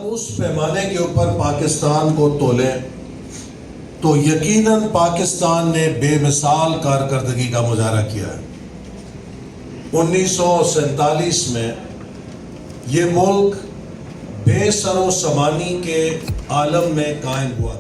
اس پیمانے کے اوپر پاکستان کو تولیں تو یقیناً پاکستان نے بے مثال کارکردگی کا مظاہرہ کیا ہے۔ 1947 میں یہ ملک بے سر و سامانی کے عالم میں قائم ہوا تھا۔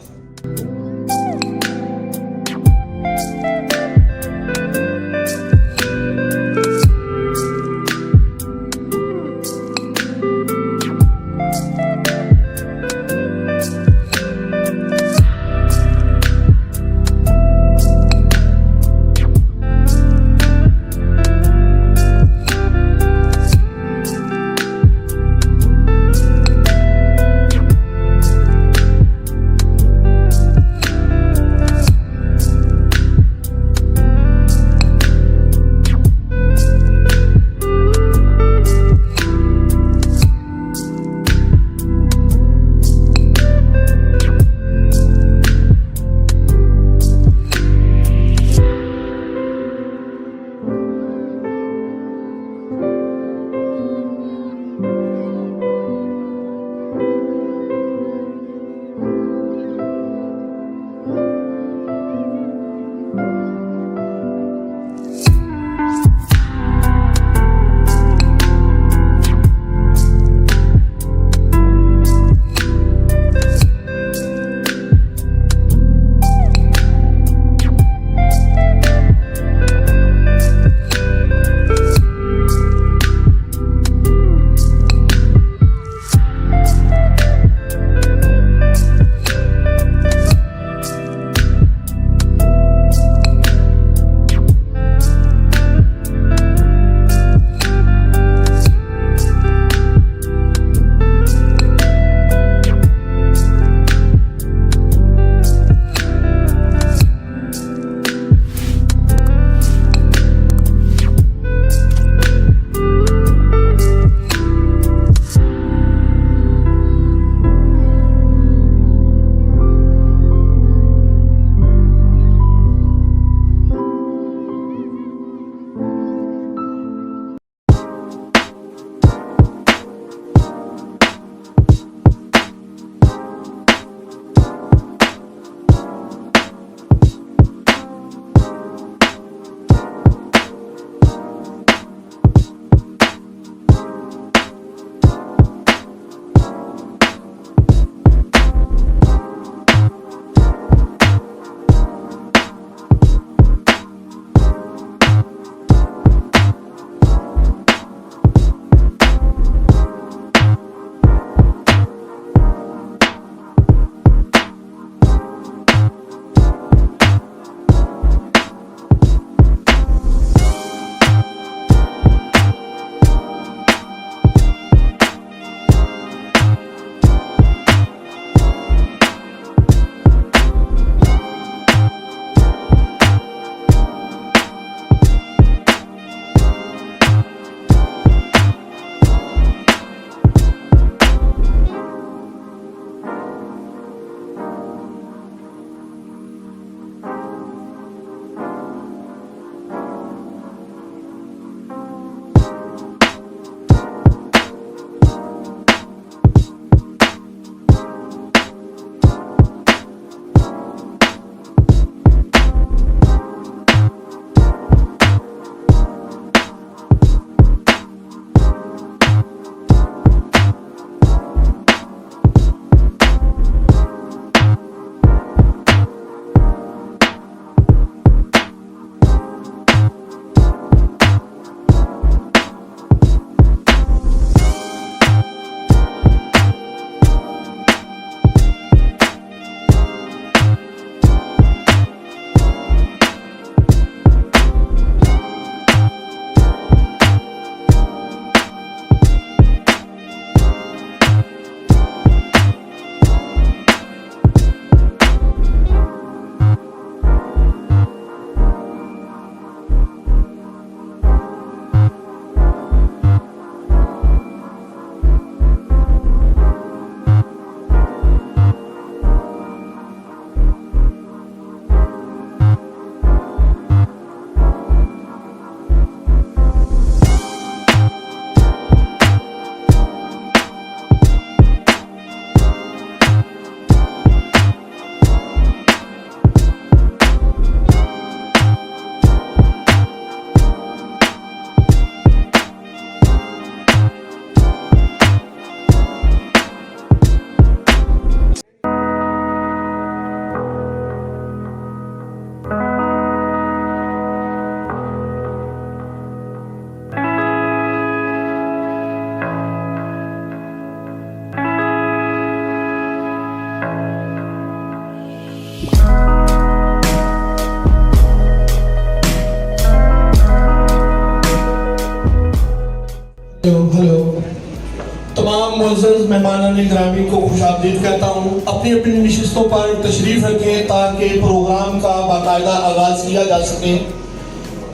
معزز مہمانان گرامی کو خوش آمدید کہتا ہوں. اپنی اپنی نشستوں پر تشریف رکھیں تاکہ پروگرام کا باقاعدہ آغاز کیا جا سکے.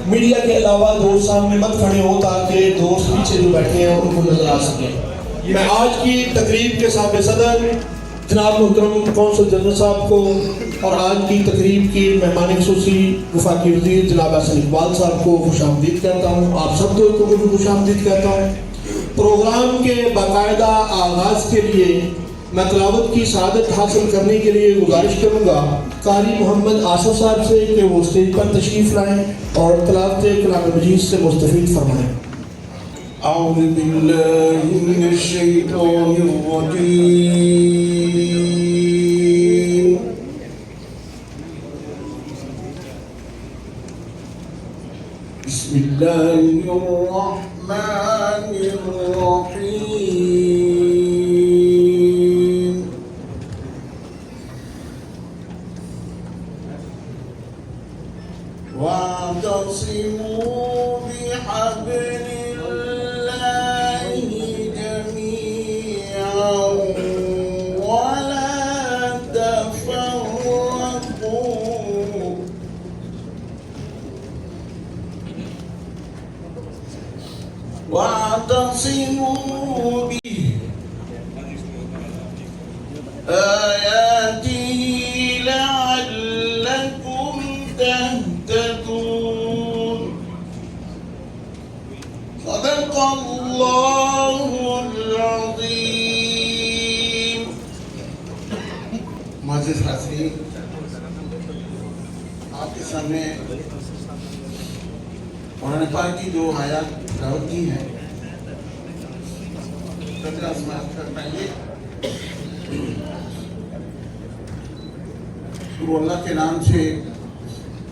میڈیا کے علاوہ دوست سامنے مت کھڑے ہو تاکہ دوست پیچھے جو بیٹھے ہیں ان کو نظر آ سکیں. میں آج کی تقریب کے سابق صدر جناب محترم قونصل جنرل صاحب کو اور آج کی تقریب کی مہمان خصوصی وفاقی وزیر جناب احسن اقبال صاحب کو خوش آمدید کہتا ہوں. آپ سب دوستوں کو بھی خوش آمدید کہتا ہوں. پروگرام کے باقاعدہ آغاز کے لیے میں تلاوت کی سعادت حاصل کرنے کے لیے گزارش کروں گا قاری محمد آصف صاحب سے کہ وہ اسٹیج پر تشریف لائیں اور تلاوت کلام مجید سے مستفید فرمائیں. أعوذ بالله من الشيطان الرجيم. بسم الله الرحمن الرحيم. واعتصموا بحبل واعتصموا بآياته لعلكم تهتدون. صدق الله العظيم. معزز حاضرین، آپ کے سامنے قرآن پاک کی جو آیات تلاوت کی ہیں قدرہ سماعت فرمائیے. شروع اللہ کے نام سے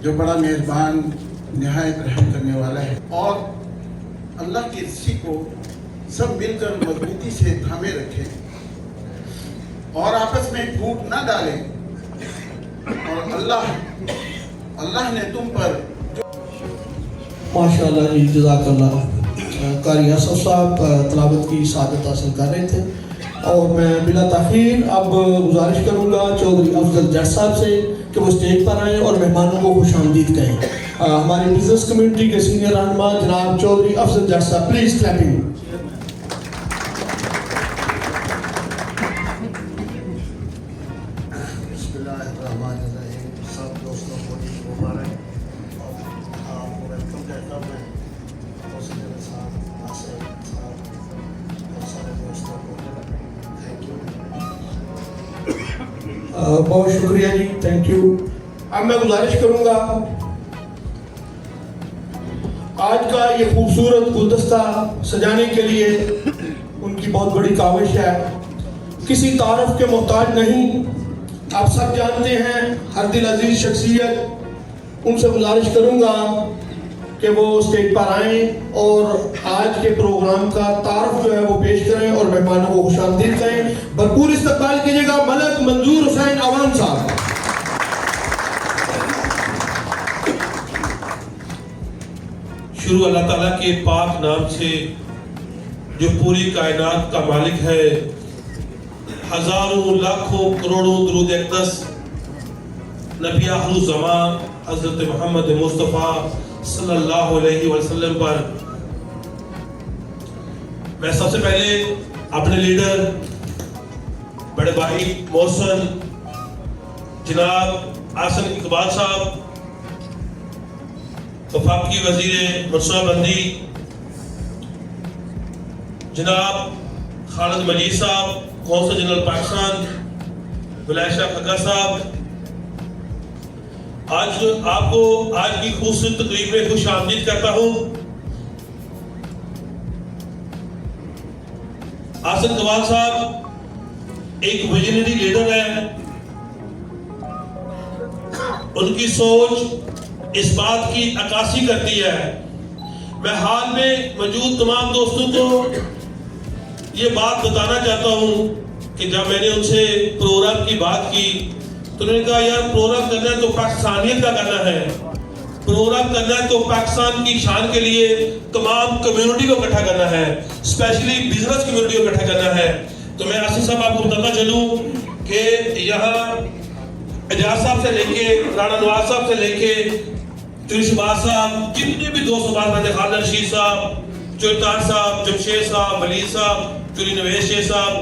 جو بڑا مہربان نہایت رحم کرنے والا ہے، اور اللہ کی رسی کو سب مل کر مضبوطی سے تھامے رکھیں اور آپس میں پھوٹ نہ ڈالیں. اور اللہ نے تم پر ماشاءاللہ جی، جزاک اللہ. قاری آصف صاحب تلاوت کی سعادت حاصل کر رہے تھے اور میں بلا تاخیر اب گزارش کروں گا چودھری افضل جٹ صاحب سے کہ وہ اسٹیج پر آئیں اور مہمانوں کو خوش آمدید کہیں. ہماری بزنس کمیونٹی کے سینئر رہنما جناب چودھری افضل جٹ صاحب، پلیز کلیپنگ. بسم اللہ الرحمن الرحیم. سب دوستوں کو عید مبارک. آپ کو ویلکم کہتا ہوں میں قونصل جنرل صاحب، ناصر صاحب اور سارے دوستوں کو تھینک یو. بہت شکریہ جی، تھینک یو. اب میں گزارش کروں گا آج کا یہ خوبصورت گلدستہ سجانے کے لیے ان کی بہت بڑی کاوش ہے. کسی تعارف کے محتاج نہیں، آپ سب جانتے ہیں، ہر دل عزیز شخصیت. ان سے گزارش کروں گا کہ وہ اسٹیج پر آئیں اور آج کے پروگرام کا تعارف جو ہے وہ پیش کریں اور مہمانوں کو خوش آمدید کہیں. بھرپور استقبال کیجیے گا ملک منظور حسین عوان صاحب. شروع اللہ تعالیٰ کے پاک نام سے جو پوری کائنات کا مالک ہے. ہزاروں لاکھوں کروڑوں درود اقدس نبی آخر الزمان حضرت محمد مصطفیٰ صلی اللہ علیہ وسلم پر. میں سب سے پہلے اپنے لیڈر بڑے بھائی محسن جناب احسن اقبال صاحب، وفاقی وزیر منصوبہ بندی جناب خالد مجید صاحب، قونصل جنرل پاکستان ولایت شاہ کھگا صاحب، آج آپ کو آج کی خوبصورت تقریب میں خوش آمدید کرتا ہوں. احسن اقبال صاحب ایک ویژنری لیڈر ہے. ان کی سوچ اس بات کی عکاسی کرتی ہے. میں حال میں موجود تمام دوستوں کو یہ بات بتانا چاہتا ہوں کہ جب میں نے ان سے پروگرام کی بات کی تو انہوں نے کہا یار پروگرام کرنا ہے تو پاکستانیت کا کرنا ہے، پروگرام کرنا ہے تو پاکستان کی شان کے لیے تمام کمیونٹی کو اکٹھا کرنا ہے، اسپیشلی بزنس کمیونٹی کو اکٹھا کرنا ہے. तो मैं आसिफ साहब आपको बताता चलूं कि यहाँ एजाज साहब से लेके राणा नवाज साहब से लेके चोरी शहबाज साहब, जितने भी दोस्त बात करते, खालिद रशीद साहब, चोरी तार साहब, जमशेद साहब, वलीद साहब, चोरी नवेश शेख साहब,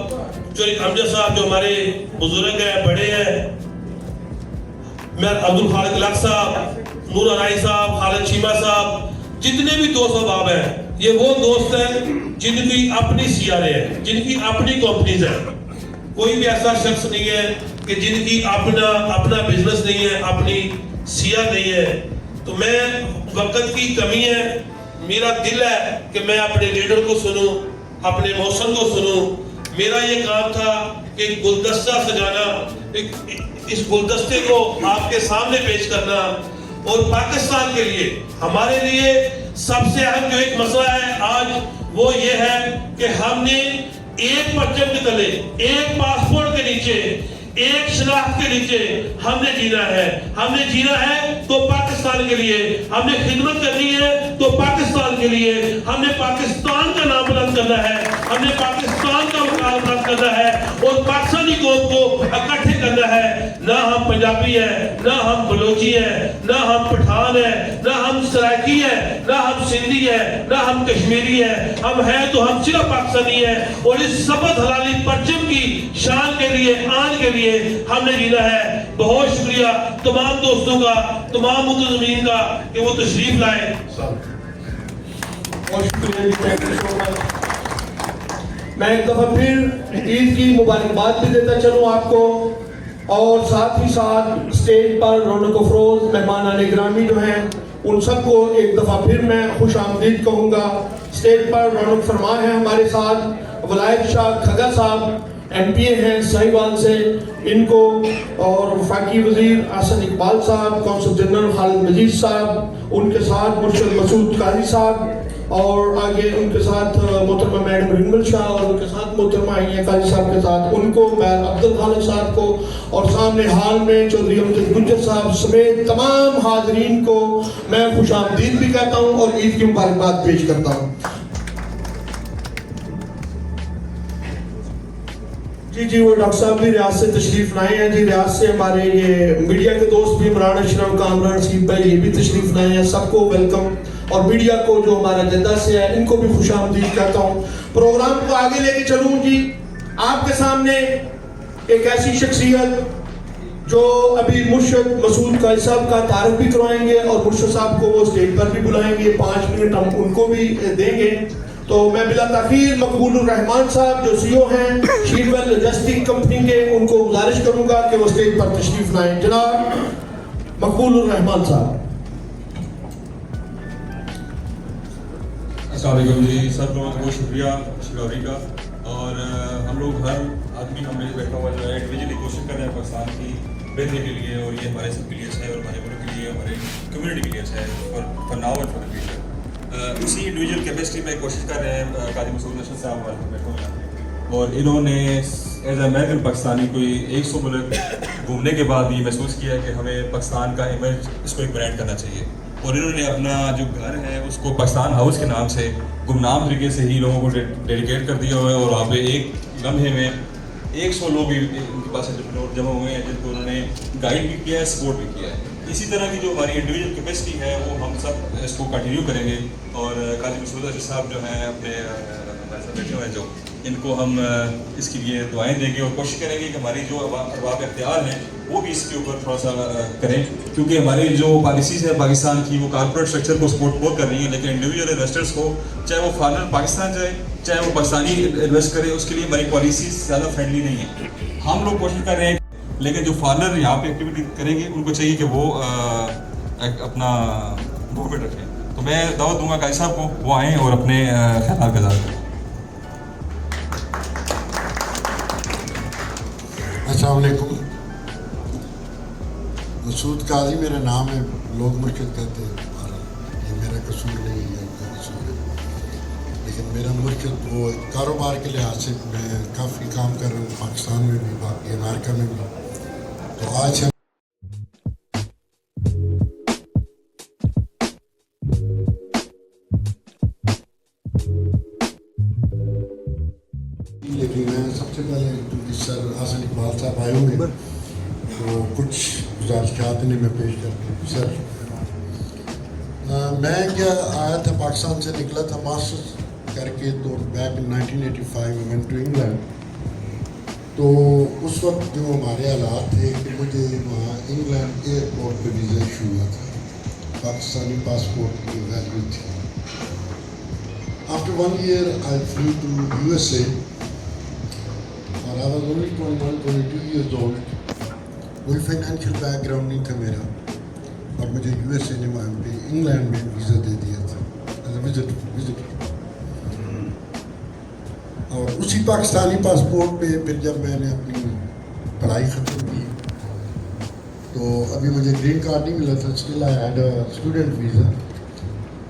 चोरी अमजद साहब जो हमारे बुजुर्ग हैं, बड़े हैं, मैं अब्दुल खालिक लक साहब, नूर अनाई साहब, खालिद चीमा साहब, जितने भी दोस्त अहबाब हैं, ये वो दोस्त हैं जिनकी अपनी सीआरए है, जिनकी अपनी कंपनीज है। कोई भी ऐसा शख्स नहीं है कि जिनकी अपना बिजनेस नहीं है, अपनी सीआर नहीं है। तो मैं, वक्त की कमी है, मेरा दिल है कि मैं अपने लीडर को सुनूं, अपने मौसम को सुनूं। मेरा ये काम था कि गुलदस्ता सजाना, इस गुलदस्ते को आपके सामने पेश करना, और पाकिस्तान के लिए, हमारे लिए सबसे अहम जो एक मसला है आज वो ये है कि हमने एक परचम के तले, एक पासपोर्ट के नीचे, एक शनाख्त के नीचे हमने जीना है। हमने जीना है तो पाकिस्तान के लिए, हमने खिदमत करनी है तो पाकिस्तान के लिए, हमने पाकिस्तान का नाम बुलंद करना है, हमने पाकिस्तान का मुकाम बुलंद करना है और पाकिस्तानी कौम को इकट्ठे करना है। ना हम पंजाबी हैं, ना हम बलोची हैं, ना हम पठान हैं, ना हम सराइकी हैं, ना हम सिंधी हैं, ना हम कश्मीरी हैं। हम हैं तो हम सिर्फ पाकिस्तानी हैं और इस सबद हलाली परचम की शान के लिए, आन के लिए हमने जीना है। बहुत शुक्रिया तमाम दोस्तों का, तमाम मुतज़मीन का कि वो तशरीफ लाए। बहुत शुक्रिया जी, थैंक यू सो मच। मैं एक दफा फिर ईद की मुबारकबाद भी देता चलूं आपको, और साथ ही साथ स्टेज पर रौनक अफरोज मेहमान गिरामी जो हैं उन सबको एक दफा फिर मैं खुश आमदीद कहूँगा। स्टेज पर रौनक फरमा है हमारे साथ वलायत शाह खगा साहब, MP हैं साहिवाल से, इनको, और वफाकी वजीर आसन इकबाल साहब, कौंसल जनरल खालिद मजीद साहब, उनके साथ मुर्शद मसूद काजी साहब, और आगे उनके साथ मोहतरमा मैडम रिंगल शाह, और उनके साथ मोहतरमा आई हैं काजी साहब के साथ, उनको, मैं अब्दुल खालिक साहब को, और सामने हाल में चौधरी अमजद गुज्जर साहब समेत तमाम हाजरीन को मैं खुश आमदीद भी कहता हूँ और ईद की मुबारकबाद पेश करता हूँ। जी वो डॉक्टर साहब भी रियाज से तशरीफ लाए हैं जी। रियाज से हमारे ये मीडिया के दोस्त भी इमरान अशरफ, कामरान सीब भाई, ये भी तशरीफ लाए हैं। सबको वेलकम, और मीडिया को जो हमारा जद्दा से है इनको भी खुश आमदीद कहता हूँ। प्रोग्राम को आगे लेके चलूँ जी। आपके सामने एक ऐसी शख्सियत जो अभी मुर्शद मसूद काजी साहब का तारुफ भी करवाएंगे, और मुर्शद साहब को वो स्टेज पर भी बुलाएंगे, 5 मिनट हम उनको भी देंगे। तो मैं बिला ताखीर मकबूलुर रहमान साहब जो CEO हैं शीरवेल लॉजिस्टिक कंपनी के, उनको गुजारिश करूंगा कि वो स्टेज पर तशरीफ लाएं। जनाब मकबूलुर रहमान साहब। अस्सलाम वालेकुम जी, सब लोगों को शुक्रिया शिकावरी का। और हम लोग हर आदमी हमें बैठा हुआ जो है इंडिविजुअली कोशिश कर रहे हैं पाकिस्तान की बेहतरी के लिए, और ये हमारे सब के लिए अच्छा है, और हमारे मुल्क के लिए, हमारे कम्युनिटी के लिए अच्छा है, for now and for the future. इसी इंडिविजुअल कैपेसिटी में कोशिश कर रहे हैं काजी मसूद अशरफ साहब हमारे बैठे हुए हैं, और इन्होंने एज अमेरिकन पाकिस्तानी कोई 100 मुल्क घूमने के बाद ये महसूस किया कि हमें पाकिस्तान का इमेज इसको एक ब्रांड करना चाहिए, और इन्होंने अपना जो घर है उसको पाकिस्तान हाउस के नाम से गुमनाम तरीके से ही लोगों को डेडिकेट कर दिया हुआ है, और वहाँ पे एक लम्हे में 100 लोग उनके पास जमा हुए हैं जिनको उन्होंने गाइड भी किया है, सपोर्ट भी किया है। इसी तरह की जो हमारी इंडिविजुअल कैपेसिटी है वो हम सब इसको कंटिन्यू करेंगे, और काजी मसूद अशरफ साहब जो हैं अपने बैठे हुए हैं जो, इनको हम इसके लिए दुआएं देंगे और कोशिश करेंगे कि हमारी जो अरबाब इख्तियार हैं वो भी इसके ऊपर थोड़ा सा करें, क्योंकि हमारी जो पॉलिसीज़ है पाकिस्तान की वो कॉर्पोरेट स्ट्रक्चर को सपोर्ट बहुत कर रही है, लेकिन इंडिविजुअल इन्वेस्टर्स को, चाहे वो फॉरेनर पाकिस्तान जाए चाहे वो पाकिस्तानी इन्वेस्ट करे, उसके लिए हमारी पॉलिसीज़ ज़्यादा फ्रेंडली नहीं है। हम लोग कोशिश कर रहे हैं, लेकिन जो फॉरेनर यहाँ पे एक्टिविटी करेंगे उनको चाहिए कि वो अपना मूवमेंट रखें। तो मैं दावत दूंगा काजी साहब को, वो आएँ और अपने ख्याल का इज़हार करें। अस्सलाम वालेकुम। मसूद काजी मेरा नाम है, लोग मुश्किल कहते हैं, ये मेरा कसूर नहीं है, उनका कसूर है, लेकिन मेरा मुश्किल वो कारोबार के लिहाज से मैं काफ़ी काम कर रहा हूँ पाकिस्तान में भी, बाकी अमेरिका में भी। तो आज हम लेकिन मैं सबसे प्रोफेसर हसन इकबाल साहब आए होंगे तो कुछ गुजारिशात इन्हें मैं पेश करता हूँ। सर मैं क्या आया था, पाकिस्तान से निकला था मास्टर्स करके, तो बैक इन 1985 में वेंट टू इंग्लैंड। तो उस वक्त जो हमारे हालात थे कि मुझे वहाँ इंग्लैंड एयरपोर्ट पर वीज़ा इशू हुआ था, पाकिस्तानी पासपोर्ट की वैल्यू थी। After 1 year I flew to USA और I was only 22 years old। कोई फाइनेंशियल बैकग्राउंड नहीं था मेरा और मुझे USA ने वहाँ पे इंग्लैंड में वीज़ा दे दिया था एज ए विजिटर। और उसी पाकिस्तानी पासपोर्ट पे फिर जब मैंने अपनी पढ़ाई ख़त्म की तो अभी मुझे ग्रीन कार्ड नहीं मिला था, still I had a student visa.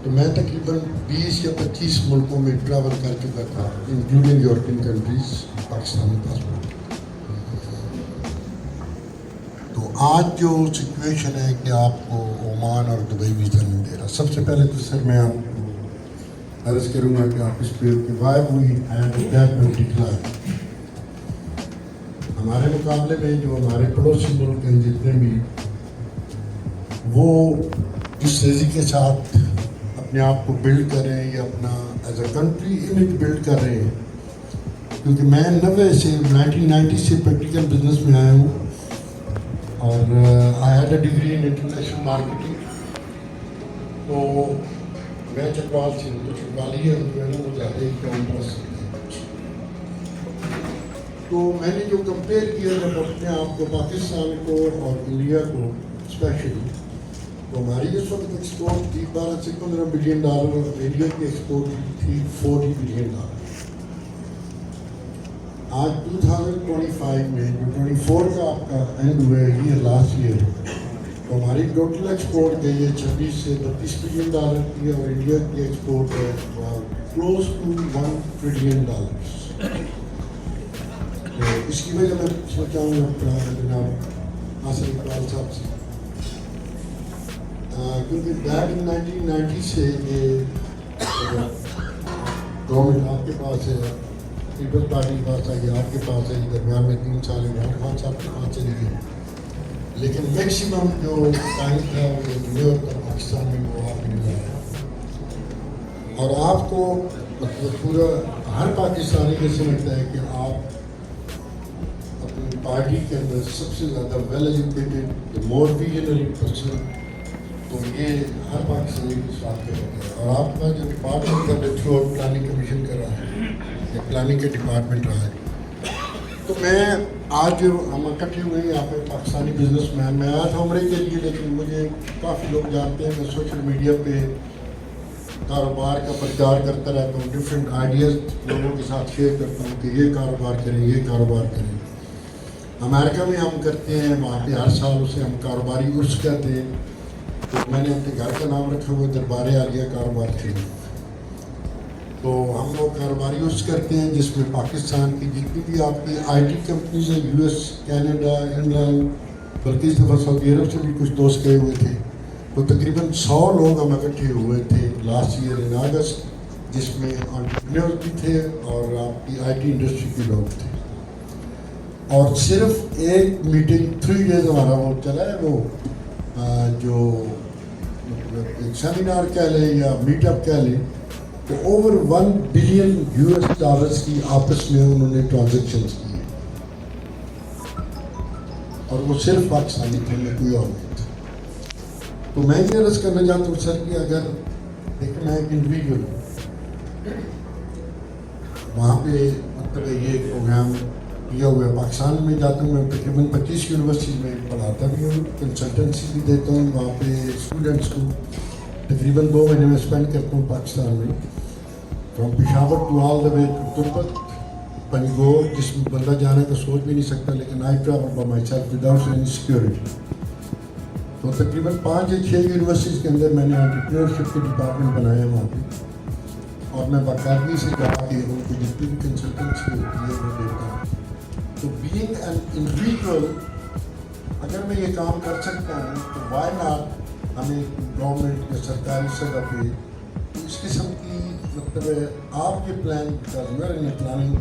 तो मैं तकरीबन 20 या 25 मुल्कों में ट्रैवल कर चुका था, including European countries, Pakistani passport. तो आज जो सिचुएशन है कि आपको ओमान और दुबई वीज़ा नहीं दे रहा, सबसे पहले तो सर मैं आपको अर्ज़ करूँगा कि आप इस पे कि why we had that decline. हमारे मुकाबले में जो हमारे पड़ोसी मुल्क हैं जितने भी, वो इस तेज़ी के साथ अपने आप को बिल्ड कर रहे हैं या अपना as a country image build कर रहे हैं। क्योंकि मैं 1990 से प्रैक्टिकल बिजनेस में आया हूँ और I had a degree in international marketing. तो मैं चकवाल से हूँ, तो चकवाली है मुझे तो मैंने जो कंपेयर किया जब अपने आप को पाकिस्तान को और इंडिया को स्पेशली, तो हमारी इस वक्त एक्सपोर्ट थी 12 से 15 बिलियन डॉलर और इंडिया की एक्सपोर्ट थी 40 बिलियन डॉलर। आज 2025 में जो 24 का आपका एंड हुआ है ये लास्ट ईयर, तो हमारी टोटल एक्सपोर्ट गई है 26 से 32 बिलियन डॉलर की और इंडिया की एक्सपोर्ट है क्लोज टू 1 ट्रिलियन डॉलर। तो इसकी वजह मैं पूछना चाहूँगा जनाब हसन इकबाल साहब से, क्योंकि बैक इन 1990 से ये गवर्नमेंट आपके पास है, पीपल पार्टी के पास आई, आपके पास है, दरमियान में 3 साल इमरान खान साहब के पास चली गई, लेकिन मैक्सिमम जो टाइम था वो न्यूयॉर्क और पाकिस्तान में वो आपने मिलाया। और आपको मतलब पूरा हर पाकिस्तानी ये समझता है कि आप अपनी पार्टी के अंदर सबसे ज़्यादा वेल एजुकेटेड, मोर विजनरी पर्सन, तो ये हर पाकिस्तानी की बात कर रहे हैं। और आपका जो डिपार्टमेंट का थ्रू आउट प्लानिंग कमीशन कर रहा है या प्लानिंग के डिपार्टमेंट रहा है, तो मैं आज हम इकट्ठे हुए हैं यहाँ पे पाकिस्तानी बिजनेसमैन। मैं आया था उम्रे के लिए, लेकिन मुझे काफ़ी लोग जानते हैं, मैं सोशल मीडिया पे कारोबार का प्रचार करता रहता हूँ, डिफरेंट आइडियाज़ लोगों के साथ शेयर करता हूँ कि ये कारोबार करें, ये कारोबार करें। अमेरिका में हम करते हैं, वहाँ पे हर साल उसे हम कारोबारी उर्स कहते हैं। तो मैंने अपने घर का नाम रखा हुआ दरबार आलिया कारोबार के। तो हम लोग कारोबारी उर्स करते हैं जिसमें पाकिस्तान की जितनी भी आपकी IT कंपनीज हैं, US, कनाडा, इंग्लैंड, बल्कि इस दफ़ा सऊदी अरब से भी कुछ दोस्त गए हुए थे। तो तकरीबन 100 लोग हम इकट्ठे हुए थे लास्ट ईयर इन अगस्त, जिसमें एंटरप्रेन्योर भी थे और आपकी IT इंडस्ट्री के लोग थे। और सिर्फ एक मीटिंग 3 डेज हमारा वो चला है, वो जो मतलब एक सेमिनार कह लें या मीटअप कह लें, तो ओवर 1 बिलियन US डॉलर्स की आपस में उन्होंने ट्रांजेक्शन्स किए और वो सिर्फ पाकिस्तानी थे, कोई और नहीं था। तो मैं ये अर्ज़ करना चाहता हूँ सर कि अगर देखिए मैं एक इंडिविजुअल हूँ, वहाँ पे मतलब ये प्रोग्राम किया हुआ है। पाकिस्तान में जाता हूँ मैं, तकरीबन 25 यूनिवर्सिटी में पढ़ाता भी हूँ, कंसल्टेंसी भी देता हूँ वहाँ पे स्टूडेंट्स को। तकरीबन 2 महीने में स्पेंड करता हूँ पाकिस्तान में, from Peshawar to all the way to Turbat, Panjgur, जिसमें बंदा जाने का सोच भी नहीं सकता, लेकिन I travel by myself without any security. तो तकरीबन 5 या 6 यूनिवर्सिटीज़ के अंदर मैंने एंटरप्रेन्योरशिप के डिपार्टमेंट बनाए हैं वहाँ पे, और मैं बाकायदगी से कहा कि उनको जितनी भी कंसल्टेंसी होती है वो देता हूँ। तो बीइंग एन इंडिविजुअल अगर मैं ये काम कर सकता हूँ तो वाई नॉट हमें गवर्नमेंट या सरकारी सतह पे इस किस्म की मतलब आप ये plan planning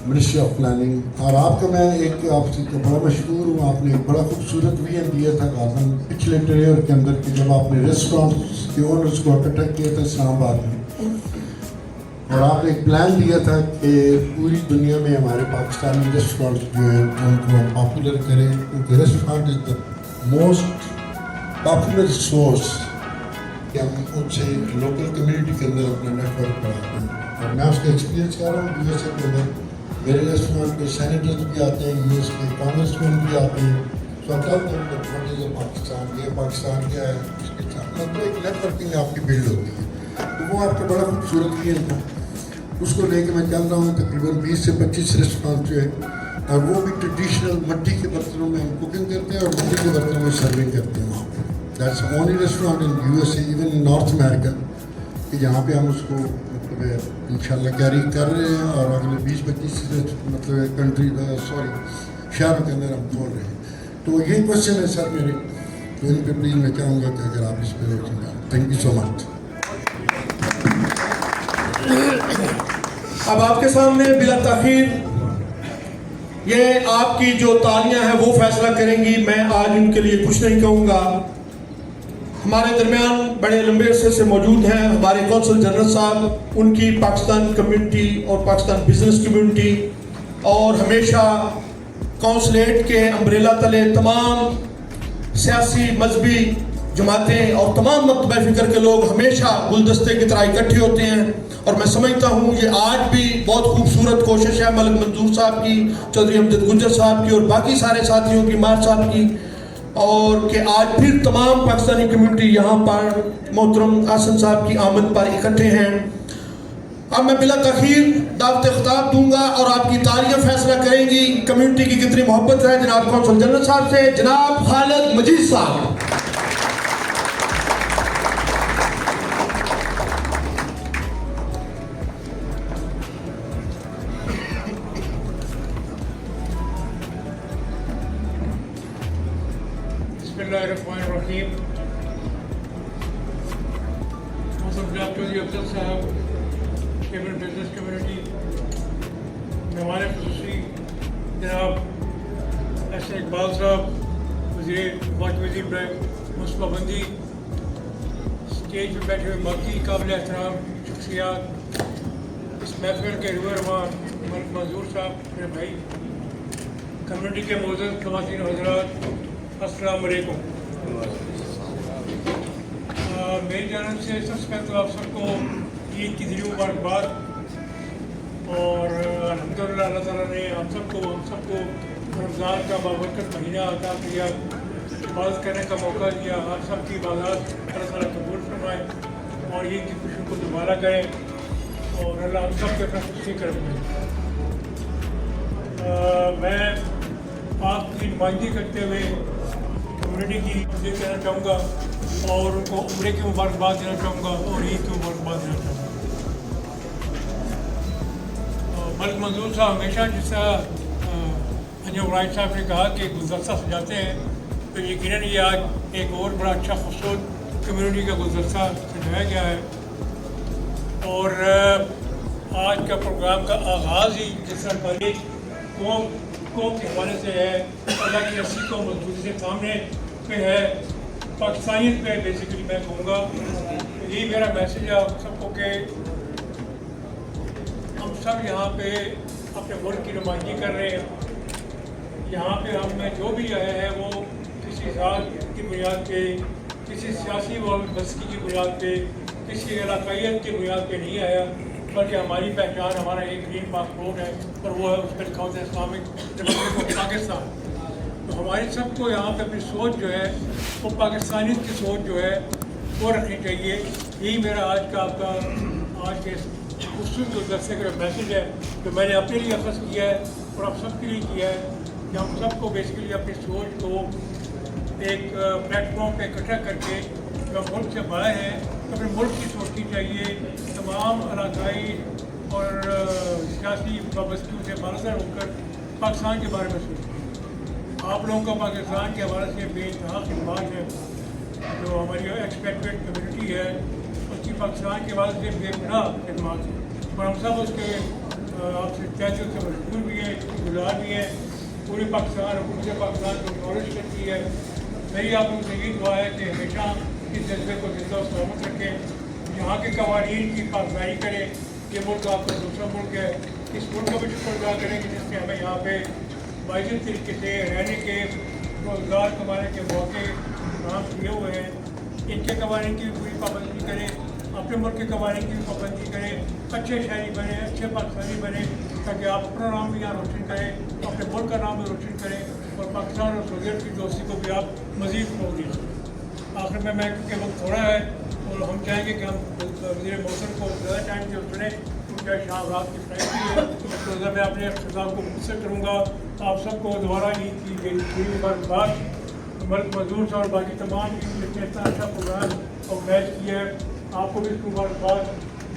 ministry of planning. और आपका मैं एक आपसे बड़ा मशहूर हूँ, आपने एक बड़ा खूबसूरत विजन दिया था गाजन पिछले टेयर के अंदर कि जब आपने रेस्टोरेंट्स के ओनर्स को इकट्ठा किया था इस्लामाबाद में, और आपने एक प्लान दिया था कि पूरी दुनिया में हमारे पाकिस्तानी रेस्टोरेंट्स जो हैं उनको पॉपुलर करें, क्योंकि restaurant is the most popular source कि हम उनसे लोकल कम्युनिटी के अंदर अपना नेटवर्क बढ़ाते हैं। और मैं उसका एक्सपीरियंस कर रहा हूँ यूएसए के अंदर, मेरे रेस्टोरेंट पे सैनिटर्स भी आते हैं, यूएस के कांग्रेसमैन भी आते हैं। सो पाकिस्तान ये पाकिस्तान क्या है इसके साथ मतलब एक नेटवर्किंग आपकी बिल्ड होती है। तो वो आपका बड़ा खूबसूरत विजन था, उसको लेके मैं चल रहा हूँ। तकरीबन 20 से 25 रेस्टोरेंट जो है, और वो भी ट्रेडिशनल मिट्टी के बर्तनों में हम कुकिंग करते हैं और मिट्टी के बर्तनों में सर्विंग करते हैं वहाँ पर। That's only restaurant in USA, even in north America, कि जहाँ पे हम उसको मतलब इंशाल्लाह कैरी कर रहे हैं और अगले 20-25 मतलब कंट्री शहरों के अंदर हम खोल रहे हैं। तो यही क्वेश्चन है सर मेरे, तो इन पर प्लीज़ मैं चाहूँगा कि अगर आप इस पर रोशनी डालें। Thank you so much. अब आपके सामने बिला ताखीर ये आपकी जो तालियां हैं वो फैसला करेंगी। मैं आज उनके लिए कुछ नहीं कहूँगा। हमारे दरमियान बड़े लंबे अरसे से मौजूद हैं हमारे कौंसल जनरल साहब, उनकी पाकिस्तान कम्युनिटी और पाकिस्तान बिजनेस कम्युनिटी, और हमेशा कौंसलेट के अम्ब्रेला तले तमाम सियासी मजहबी जमातें और तमाम मकतब फ़िक्र के लोग हमेशा गुलदस्ते की तरह इकट्ठे होते हैं। और मैं समझता हूँ ये आज भी बहुत खूबसूरत कोशिश है मलिक मंजूर साहब की, चौधरी अमजद गुज्जर साहब की और बाकी सारे साथियों की, मार साहब की, और कि आज फिर तमाम पाकिस्तानी कम्युनिटी यहाँ पर मोहतरम आसन साहब की आमद पर इकट्ठे हैं। अब मैं बिला तखीर दावत खिताब दूंगा और आपकी तालियां फैसला करेंगी कम्युनिटी की कितनी मोहब्बत है जनाब कौंसल जनरल साहब से, जनाब खालिद मजीद साहब। बिस्मिल्लाहिर्रहमानिर्रहीम। जनाब चौधरी अफजल साहब, चेयरमैन बिजनेस कम्युनिटी, मेहमान खुसूसी जनाब एस इकबाल साहब, वज़ीर मुस्तफ़ाबंदी, स्टेज पर बैठे हुए बाकी काबिल एहतराम शख्सियात, इस महफिल के रूबरुआं मलिक मंजूर साहब मेरे भाई, कम्युनिटी के मोअज़्ज़ज़ ख़वातीन और हज़रात, अस्सलाम वालेकुम। मेरी जानब से सबसे पहले तो आप सबको ईद की दिली मुबारकबाद, और अल्हम्दुलिल्लाह अल्लाह ताला ने हम सबको रमज़ान का बाबरकत महीना अता किया, इबादत करने का मौका दिया। आप सब की इबादत अल्लाह ताला कबूल फरमाए और ईद की खुशियों को दोबारा करें और अल्लाह हम सब के अपना खुशी कर दे। मैं आपकी नुमाइंदगी करते हुए कम्युनिटी की ये कहना चाहूँगा और उनको उम्रे की मुबारकबाद देना चाहूँगा और ईद की मुबारकबाद देना चाहूँगा। मलिक मंजूर साहब हमेशा जैसा अंजुम राय साहब ने कहा कि गुलदस्ता सजाते हैं, तो यकीनन ये आज एक और बड़ा अच्छा खूबसूरत कम्युनिटी का गुलदस्ता सजाया गया है। और आज का प्रोग्राम का आगाज़ ही जिस तरह पहले कौम के हवाले से है, अल्लाह की रस्सी को मजबूती से थामने पे है, पाकिस्तानियत पे बेसिकली मैं कहूँगा। यही मेरा मैसेज है आप सबको कि हम सब यहाँ पे अपने मुल्क की नुमाइंदगी कर रहे हैं। यहाँ पे हम में जो भी आए हैं वो किसी ज़ात की बुनियाद पे, किसी सियासी वबस्तगी की बुनियाद पे, किसी इलाकाइयत की बुनियाद पे नहीं आया, बल्कि हमारी पहचान हमारा एक ग्रीन पासपोर्ट है और वो है उस पर लिखा होता है इस्लामिक रिपब्लिक ऑफ पाकिस्तान। तो हमारी सबको यहाँ पे अपनी सोच जो है वो पाकिस्तानियत की सोच जो है वो रखनी चाहिए। यही मेरा आज का आपका आज के खूबसूरत गुलदस्ते का मैसेज है जो मैंने अपने लिए अखज़ किया है और आप सबके लिए किया है कि हम सबको बेसिकली अपनी सोच को एक प्लेटफॉर्म पे इकट्ठा करके जो मुल्क से बाहर हैं तो अपने मुल्क की सोचनी चाहिए। तमाम इलाकाई और सियासी वाबस्तगियों से बानसर होकर पाकिस्तान के बारे में सोचें। आप लोगों का पाकिस्तान के हवाले से बेइंतहा खिदमत है, जो हमारी एक्सपेक्टेड कम्युनिटी है उसकी पाकिस्तान के हवाले से बेपनाह खिदमत है। और हम सब उसके आपसे तहे दिल से मशहूर भी हैं, गुजार भी हैं। पूरे पाकिस्तान और पूरे पाकिस्तान को नॉलेज करती है। मेरी आप लोगों से यही दुआ है कि हमेशा इस जज्बे को जिंदा और सलामत रखें, यहाँ के कवानीन की पासदारी करें। ये मुल्क आपका दूसरा मुल्क है, इस मुल्क का भी शुक्र अदा करें कि जिसने हमें यहाँ पे वाजिब तरीके से रहने के, रोज़गार कमाने के मौके काम किए हुए हैं। इनके कवानीन की भी पूरी पाबंदी करें, अपने मुल्क के कवानीन की भी पाबंदी करें, अच्छे शहरी बने, अच्छे पाकिस्तानी बने, ताकि आप अपना नाम भी यहाँ रोशन करें, अपने मुल्क का नाम भी रोशन करें और पाकिस्तान और सोवियत की दोस्ती को भी आप मज़ीद फ़रोग़ दें। आखिर में मैं क्योंकि वक्त थोड़ा है और हम चाहेंगे कि हम वज़ीर मौसम को ज़्यादा टाइम से सुने, उनका शाम रात की फ्लाइट भी है, तो मैं अपने अख्तिताम को मुझसे करूँगा। आप सबको दोबारा ईद की बड़ी मुबारकबाद। मल्क मजदूर और बाकी तमाम जिसने इतना अच्छा प्रोग्राम ऑर्गेनाइज किया है, आपको भी इसको मुबारकबाद।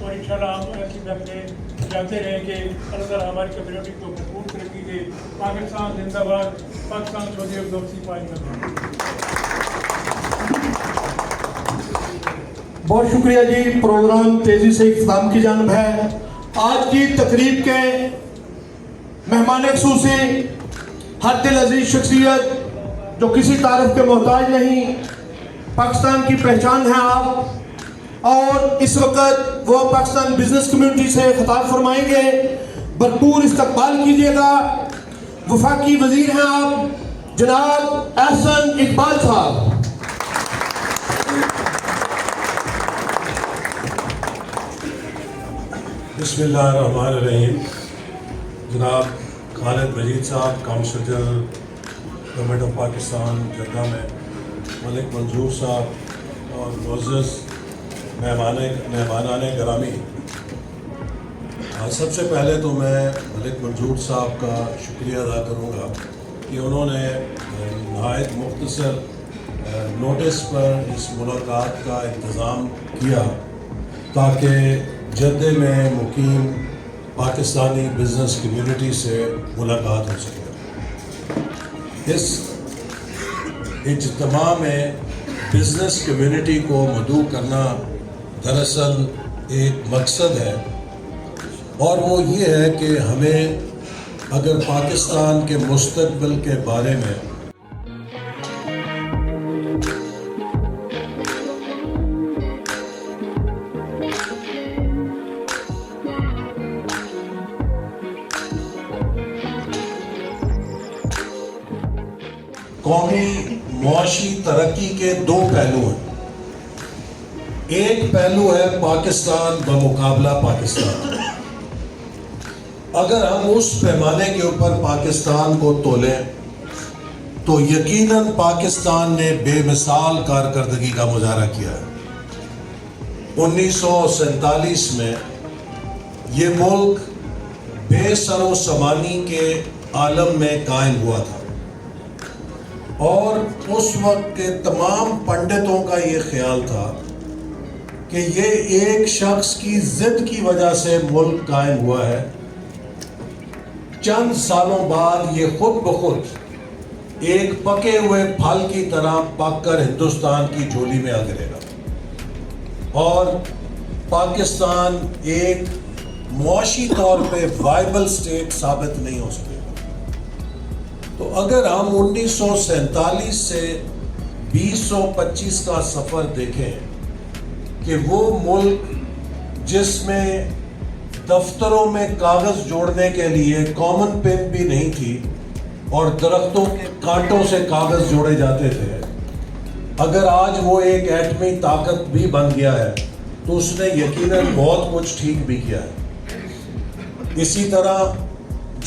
और इंशाल्लाह हम ऐसी महफिलें जानते रहें कि अल्लाह ताला हमारी कम्युनिटी को भरपूर तरक्की दे। पाकिस्तान जिंदाबाद, पाकिस्तान सऊदी अरब दोस्ती पाएंगे। बहुत शुक्रिया जी। प्रोग्राम तेजी से इख्तिताम की जानिब है। आज की तकरीब के मेहमान खुसूसी हर दिल अजीज शख्सियत जो किसी तारीफ के मोहताज नहीं, पाकिस्तान की पहचान है आप, और इस वक्त वो पाकिस्तान बिजनेस कम्युनिटी से खिताब फरमाएंगे। भरपूर इस्तकबाल कीजिएगा। वफाकी वजीर हैं आप जनाब एहसन इकबाल साहब। बिस्मिल्लाहिर्रहमानिर्रहीम। जनाब खालिद मजीद साहब, council general government of Pakistan Jeddah में, मलिक मंजूर साहब और मुअज़्ज़ज़ मेहमानान गिरामी, सबसे पहले तो मैं मलिक मंजूर साहब का शुक्रिया अदा करूँगा कि उन्होंने नहायत मुख्तसर नोटिस पर इस मुलाकात का इंतज़ाम किया ताकि जद्दे में मुकीम पाकिस्तानी बिज़नेस कम्युनिटी से मुलाकात हो सके। इस इज्तिमा में बिज़नेस कम्युनिटी को मदऊ करना दरअसल एक मकसद है, और वो ये है कि हमें अगर पाकिस्तान के मुस्तक़बिल के बारे में कौमी मुआशी तरक्की के दो पहलू हैं। एक पहलू है पाकिस्तान बमुकाबला पाकिस्तान। अगर हम उस पैमाने के ऊपर पाकिस्तान को तोलें तो यकीनन पाकिस्तान ने बेमिसाल कारकर्दगी का मुजाहरा किया है। 1947 में ये मुल्क बेसरो समानी के आलम में कायम हुआ था, और उस वक्त के तमाम पंडितों का ये ख्याल था कि ये एक शख्स की जिद की वजह से मुल्क कायम हुआ है। चंद सालों बाद ये खुद ब खुद एक पके हुए फल की तरह पक कर हिंदुस्तान की झोली में आ गिरेगा, और पाकिस्तान एक मुआशी तौर पे वाइबल स्टेट साबित नहीं हो सकेगा। तो अगर हम 1947 से 2025 का सफ़र देखें कि वो मुल्क जिसमें दफ्तरों में कागज़ जोड़ने के लिए कॉमन पेन भी नहीं थी और दरख्तों के कांटों से कागज़ जोड़े जाते थे, अगर आज वो एक एटमी ताकत भी बन गया है तो उसने यकीनन बहुत कुछ ठीक भी किया है। इसी तरह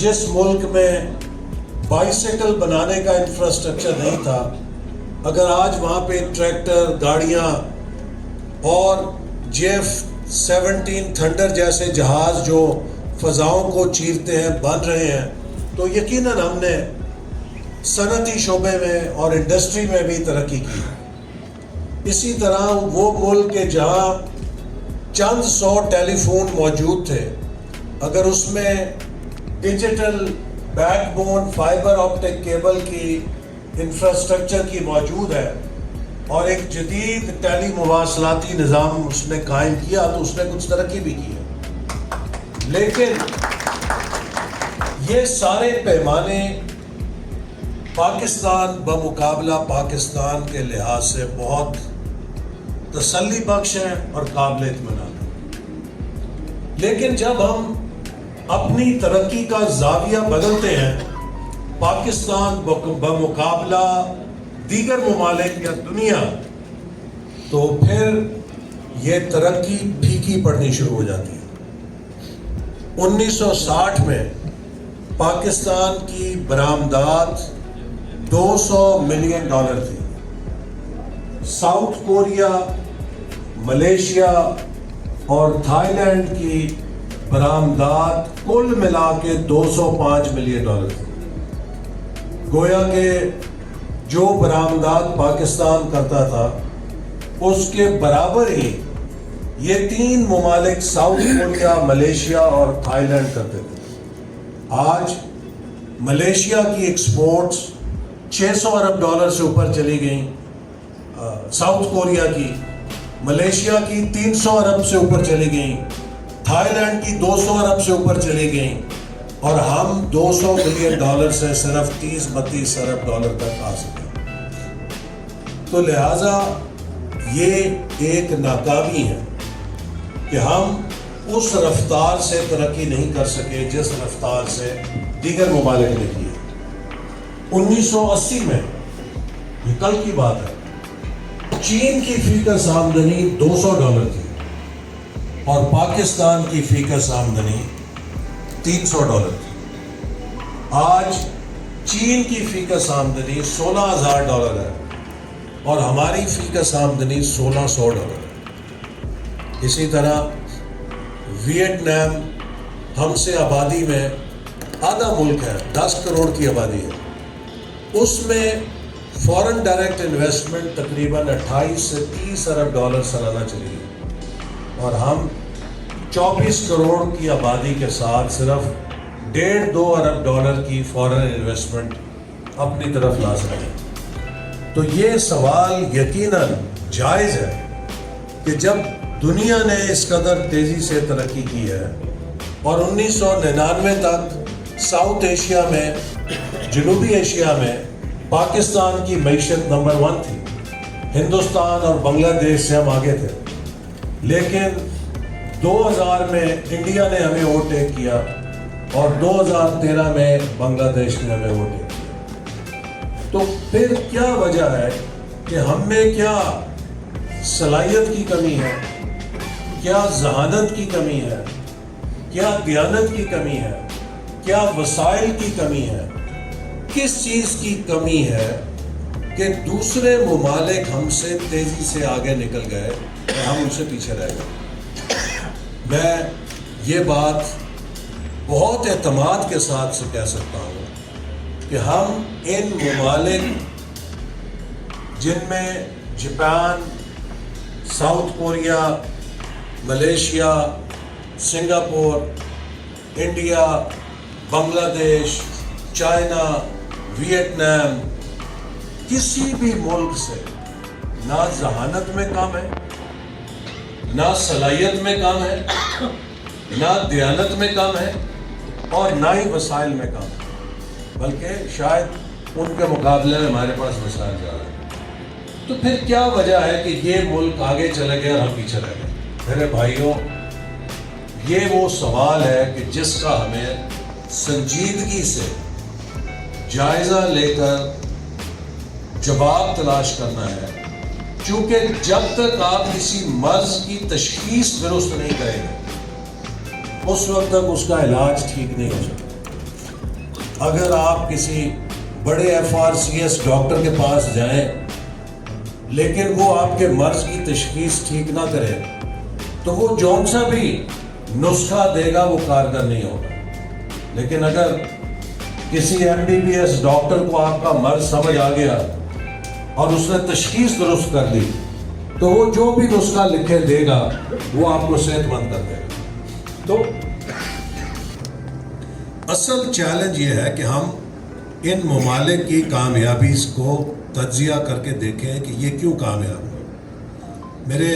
जिस मुल्क में बाइसिकल बनाने का इंफ्रास्ट्रक्चर नहीं था, अगर आज वहाँ पे ट्रैक्टर, गाड़ियाँ और F-17 थंडर जैसे जहाज़ जो फ़ज़ाओं को चीरते हैं बन रहे हैं, तो यकीनन हमने सनती शोबे में और इंडस्ट्री में भी तरक्की की। इसी तरह वो मुल्क के जहाँ चंद 100 टेलीफोन मौजूद थे, अगर उसमें digital backbone fibre optic cable की इंफ्रास्ट्रक्चर की मौजूद है और एक जदीद टेली मुवासलाती निज़ाम उसने कायम किया, तो उसने कुछ तरक्की भी की है। لیکن یہ سارے پیمانے پاکستان بمقابلہ پاکستان کے لحاظ سے بہت تسلی بخش ہیں اور قابل اطمینان ہیں. لیکن جب ہم اپنی ترقی کا زاویہ بدلتے ہیں پاکستان بمقابلہ دیگر ممالک یا دنیا، تو پھر یہ ترقی پھیکی پڑنی شروع ہو جاتی ہے. 1960 میں پاکستان کی برآمدات $200 ملین تھی. ساؤتھ کوریا، ملیشیا اور تھائی لینڈ کی برآمدات کل ملا کے $205 ملین تھی. گویا کہ جو برآمدات پاکستان کرتا تھا اس کے برابر ہی یہ 3 ممالک ساؤتھ کوریا، ملیشیا اور تھائی لینڈ کرتے تھے. آج ملیشیا کی ایکسپورٹس $600 ارب سے اوپر چلی گئیں، ساؤتھ کوریا کی، ملیشیا کی 300 ارب سے اوپر چلی گئیں، تھائی لینڈ کی 200 ارب سے اوپر چلی گئیں، اور ہم $200 ملین سے صرف 30-32 ارب تک آ سکے. تو لہٰذا یہ ایک ناکامی ہے کہ ہم اس رفتار سے ترقی نہیں کر سکے جس رفتار سے دیگر ممالک نے کی ہے. 1980 میں، یہ کل کی بات ہے، چین کی فی کس آمدنی $200 تھی اور پاکستان کی فی کس آمدنی $300 تھی. آج چین کی فی کس آمدنی $16,000 ہے اور ہماری فی کس آمدنی $1,600 ہے. اسی طرح ویتنام ہم سے آبادی میں آدھا ملک ہے، 10 کروڑ کی آبادی ہے. اس میں فورن ڈائریکٹ انویسٹمنٹ تقریباً 28 سے 30 ارب سالانہ چلی گئی، اور ہم 24 کروڑ کی آبادی کے ساتھ صرف $1.5-2 ارب کی فورن انویسٹمنٹ اپنی طرف لا سکتے ہیں. تو یہ سوال یقیناً جائز ہے کہ جب دنیا نے اس قدر تیزی سے ترقی کی ہے اور 1999 تک ساؤتھ ایشیا میں، جنوبی ایشیا میں پاکستان کی معیشت نمبر 1 تھی، ہندوستان اور بنگلہ دیش سے ہم آگے تھے، لیکن 2000 میں انڈیا نے ہمیں اوورٹیک کیا اور 2013 میں بنگلہ دیش نے ہمیں اوورٹیک کیا. تو پھر کیا وجہ ہے کہ ہم میں کیا صلاحیت کی کمی ہے، کیا ذہانت کی کمی ہے، کیا دیانت کی کمی ہے، کیا وسائل کی کمی ہے، کس چیز کی کمی ہے کہ دوسرے ممالک ہم سے تیزی سے آگے نکل گئے اور ہم ان سے پیچھے رہ گئے. میں یہ بات بہت اعتماد کے ساتھ سے کہہ سکتا ہوں کہ ہم ان ممالک جن میں Japan, South Korea, Malaysia, Singapore, India, Bangladesh, China, Vietnam, کسی بھی ملک سے نہ ذہانت میں کم ہے، نہ صلاحیت میں کم ہے، نہ دیانت میں کم ہے، اور نہ ہی وسائل میں کم ہے، بلکہ شاید ان کے مقابلے میں ہمارے پاس وسائل زیادہ ہیں. تو پھر کیا وجہ ہے کہ یہ ملک آگے چلے گئے اور ہم پیچھے رہ گئے؟ میرے بھائیوں، یہ وہ سوال ہے کہ جس کا ہمیں سنجیدگی سے جائزہ لے کر جواب تلاش کرنا ہے، چونکہ جب تک آپ کسی مرض کی تشخیص درست نہیں کریں گے اس وقت تک اس کا علاج ٹھیک نہیں ہو سکتا. اگر آپ کسی بڑے FRCS ڈاکٹر کے پاس جائیں لیکن وہ آپ کے مرض کی تشخیص ٹھیک نہ کرے تو وہ جون سا بھی نسخہ دے گا وہ کارگر نہیں ہوگا. لیکن اگر کسی MBBS ڈاکٹر کو آپ کا مرض سمجھ آ گیا اور اس نے تشخیص درست کر لی تو وہ جو بھی نسخہ لکھے دے گا وہ آپ کو صحت مند کر دے گا. تو اصل چیلنج یہ ہے کہ ہم ان ممالک کی کامیابی کو تجزیہ کر کے دیکھیں کہ یہ کیوں کامیاب ہوئے. میرے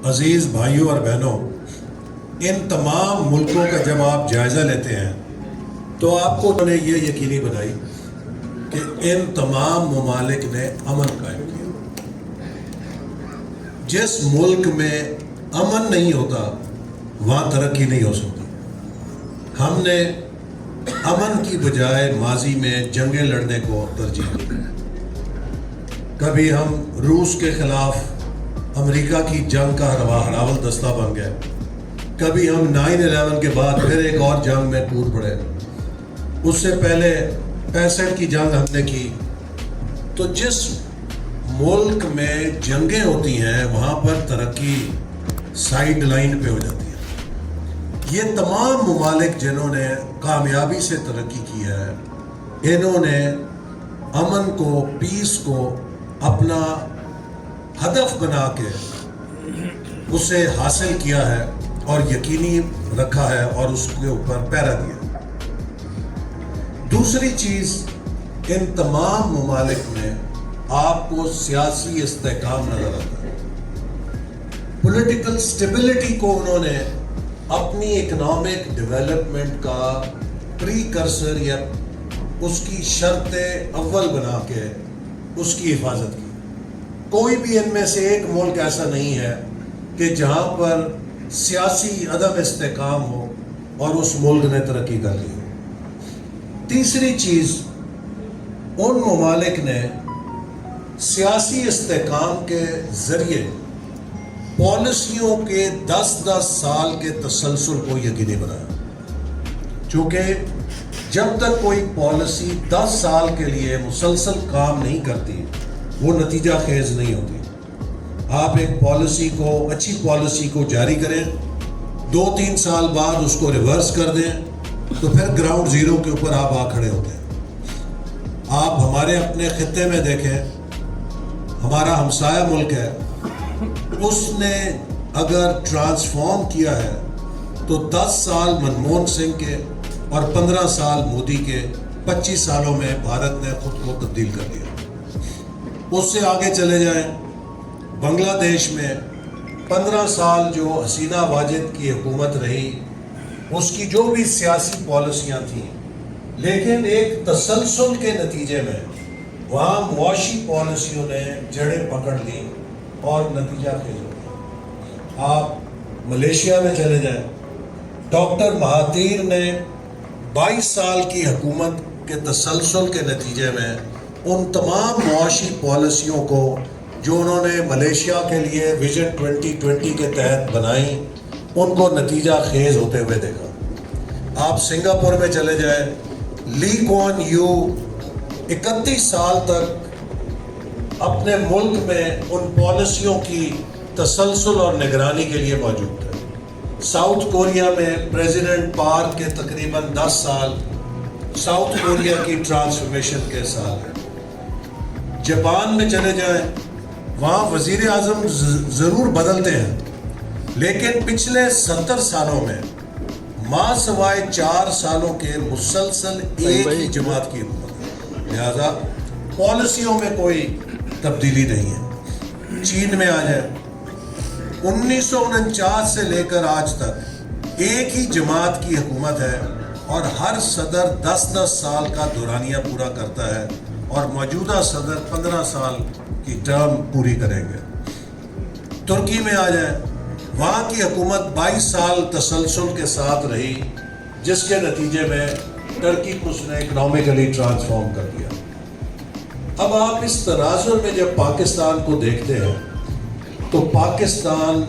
عزیز بھائیوں اور بہنوں، ان تمام ملکوں کا جب آپ جائزہ لیتے ہیں تو آپ کو نے یہ یقینی بنائی کہ ان تمام ممالک نے امن قائم کیا۔ جس ملک میں امن نہیں ہوتا وہاں ترقی نہیں ہو سکتی۔ ہم نے امن کی بجائے ماضی میں جنگیں لڑنے کو ترجیح دی۔ کبھی ہم روس کے خلاف امریکہ کی جنگ کا ہراول دستہ بن گئے، کبھی ہم 9/11 کے بعد پھر ایک اور جنگ میں کود پڑے، اس سے پہلے 65 کی جنگ ہم نے کی۔ تو جس ملک میں جنگیں ہوتی ہیں وہاں پر ترقی سائیڈ لائن پہ ہو جاتی ہے۔ یہ تمام ممالک جنہوں نے کامیابی سے ترقی کی ہے، انہوں نے امن کو، پیس کو اپنا ہدف بنا کے اسے حاصل کیا ہے اور یقینی رکھا ہے اور اس کے اوپر پہرا دیا۔ دوسری چیز، ان تمام ممالک میں آپ کو سیاسی استحکام نظر آتا ہے۔ پولیٹیکل سٹیبلٹی کو انہوں نے اپنی اکنامک ڈیولپمنٹ کا پری کرسر یا اس کی شرط اول بنا کے اس کی حفاظت کی۔ کوئی بھی ان میں سے ایک ملک ایسا نہیں ہے کہ جہاں پر سیاسی عدم استحکام ہو اور اس ملک نے ترقی کر لی ہو۔ تیسری چیز، ان ممالک نے سیاسی استحکام کے ذریعے پالیسیوں کے 10 سال کے تسلسل کو یقینی بنایا، چونکہ جب تک کوئی پالیسی 10 سال کے لیے مسلسل کام نہیں کرتی وہ نتیجہ خیز نہیں ہوتی۔ آپ ایک پالیسی کو، اچھی پالیسی کو جاری کریں، 2-3 سال بعد اس کو ریورس کر دیں تو پھر گراؤنڈ زیرو کے اوپر آپ آ کھڑے ہوتے ہیں۔ آپ ہمارے اپنے خطے میں دیکھیں، ہمارا ہمسایہ ملک ہے، اس نے اگر ٹرانسفارم کیا ہے تو 10 سال منموہن سنگھ کے اور 15 سال مودی کے، 25 سالوں میں بھارت نے خود کو تبدیل کر دیا۔ اس سے آگے چلے جائیں، بنگلہ دیش میں 15 سال جو حسینہ واجد کی حکومت رہی، اس کی جو بھی سیاسی پالیسیاں تھیں، لیکن ایک تسلسل کے نتیجے میں وہاں معاشی پالیسیوں نے جڑیں پکڑ لی اور نتیجہ خیز ہو گیا۔ آپ ملیشیا میں چلے جائیں، ڈاکٹر مہاتیر نے 22 سال کی حکومت کے تسلسل کے نتیجے میں ان تمام معاشی پالیسیوں کو جو انہوں نے ملیشیا کے لیے ویژن 2020 کے تحت بنائیں، ان کو نتیجہ خیز ہوتے ہوئے دیکھا۔ آپ سنگاپور میں چلے جائیں، لی کوان یو 31 سال تک اپنے ملک میں ان پالیسیوں کی تسلسل اور نگرانی کے لیے موجود تھے۔ ساؤتھ کوریا میں پریزیڈنٹ پارک کے تقریباً 10 سال ساؤتھ کوریا کی ٹرانسفارمیشن کے سال ہیں۔ جاپان میں چلے جائیں، وہاں وزیر اعظم ضرور بدلتے ہیں، لیکن پچھلے 70 سالوں میں ماں سوائے 4 سالوں کے مسلسل ایک ہی جماعت کی حکومت ہے، لہذا پالیسیوں میں کوئی تبدیلی نہیں ہے۔ چین میں آ جائیں، 1949 سے لے کر آج تک ایک ہی جماعت کی حکومت ہے اور ہر صدر 10 سال کا دورانیہ پورا کرتا ہے اور موجودہ صدر 15 سال کی ٹرم پوری کریں گے۔ ترکی میں آ جائیں، وہاں کی حکومت 22 سال تسلسل کے ساتھ رہی، جس کے نتیجے میں ترکی کو اس نے اکنامکلی ٹرانسفارم کر دیا۔ اب آپ اس تناظر میں جب پاکستان کو دیکھتے ہیں تو پاکستان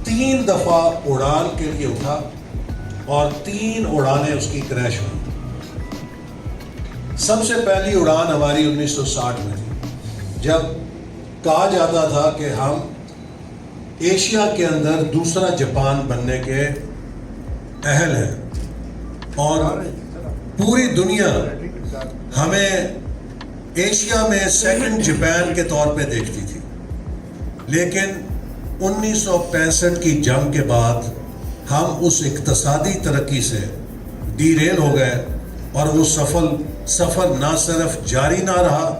3 دفعہ اڑان کے لیے اٹھا اور 3 اڑانیں اس کی کریش ہوئی۔ سب سے پہلی اڑان ہماری 1960 میں تھی، جب کہا جاتا تھا کہ ہم ایشیا کے اندر دوسرا جاپان بننے کے اہل ہیں اور پوری دنیا ہمیں ایشیا میں سیکنڈ جاپان کے طور پہ دیکھتی تھی۔ لیکن 1965 کی جنگ کے بعد ہم اس اقتصادی ترقی سے ڈی ریل ہو گئے اور وہ سفر نہ صرف جاری نہ رہا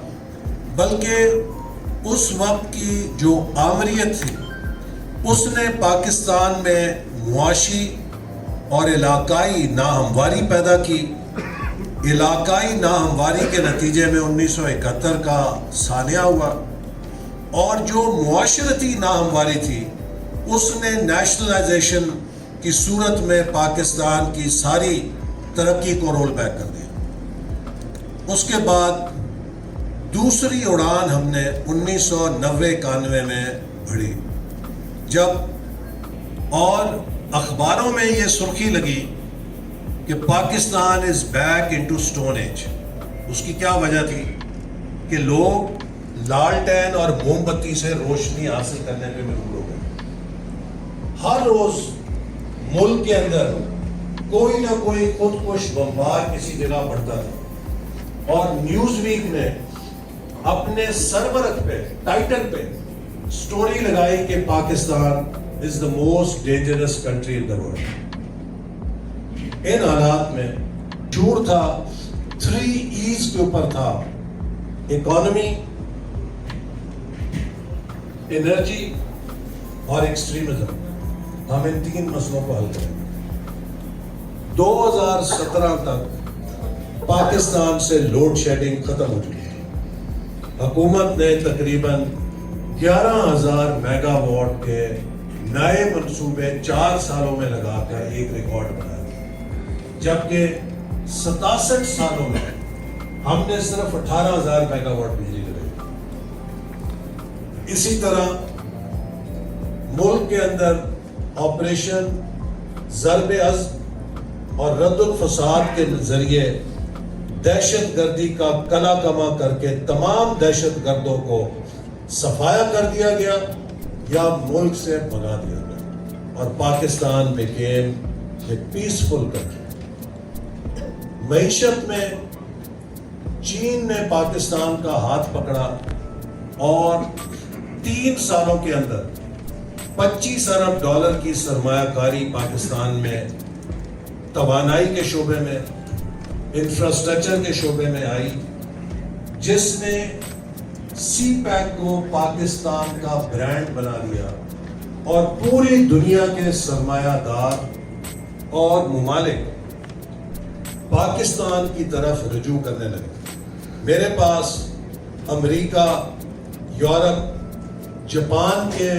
بلکہ اس وقت کی جو آمریت تھی اس نے پاکستان میں मुआशी और इलाकाई नाहमवारी पैदा की। इलाकाई नाहमवारी के नतीजे में 1971 का सानिया हुआ और जो मुआशरती नाहमवारी थी उसने नेशनलाइजेशन की सूरत में पाकिस्तान की सारी तरक्की को रोल बैक कर दिया। उसके बाद दूसरी उड़ान हमने 1990-91 में भरी, जब और अखबारों में ये सुर्खी लगी कि Pakistan is back into stone age. उसकी क्या वजह थी कि लोग लालटेन और मोमबत्ती से रोशनी हासिल करने में मजबूर हो गए। हर रोज मुल्क के अंदर कोई ना कोई खुदकुश बमबार किसी जगह बढ़ता था और न्यूज वीक ने अपने सरवरक पे, टाइटल पे स्टोरी लगाई कि Pakistan is the most dangerous country in the world. इन हालात में शूर था 3 E's के ऊपर था, इकोनॉमी, एनर्जी और एक्सट्रीमिज्म। हम इन 3 मसलों को हल करेंगे। 2017 तक पाकिस्तान से लोड शेडिंग खत्म हो चुकी थी। हुकूमत ने तकरीबन 11,000 मेगावाट के नए मंसूबे 4 सालों में लगाकर एक रिकॉर्ड बनाया, जबकि 67 सालों में हमने सिर्फ 18,000 मेगावाट बिजली लगाई। इसी तरह मुल्क के अंदर ऑपरेशन ज़र्ब-ए-अज़्म और रद्दुल फसाद के जरिए दहशतगर्दी का कला कमा करके तमाम दहशतगर्दों को सफाया कर दिया गया या मुल्क से भगा दिया गया और Pakistan became a peaceful country. मईशत में चीन ने पाकिस्तान का हाथ पकड़ा और 3 सालों के अंदर 25 अरब डॉलर की सरमायाकारी पाकिस्तान में तवानाई के शोबे में, इंफ्रास्ट्रक्चर के शोबे में आई, जिसने CPEC को पाकिस्तान का ब्रांड बना दिया और पूरी दुनिया के सरमायादार और मुमालिक पाकिस्तान की तरफ रुजू करने लगे। मेरे पास अमेरिका, यूरोप, जापान के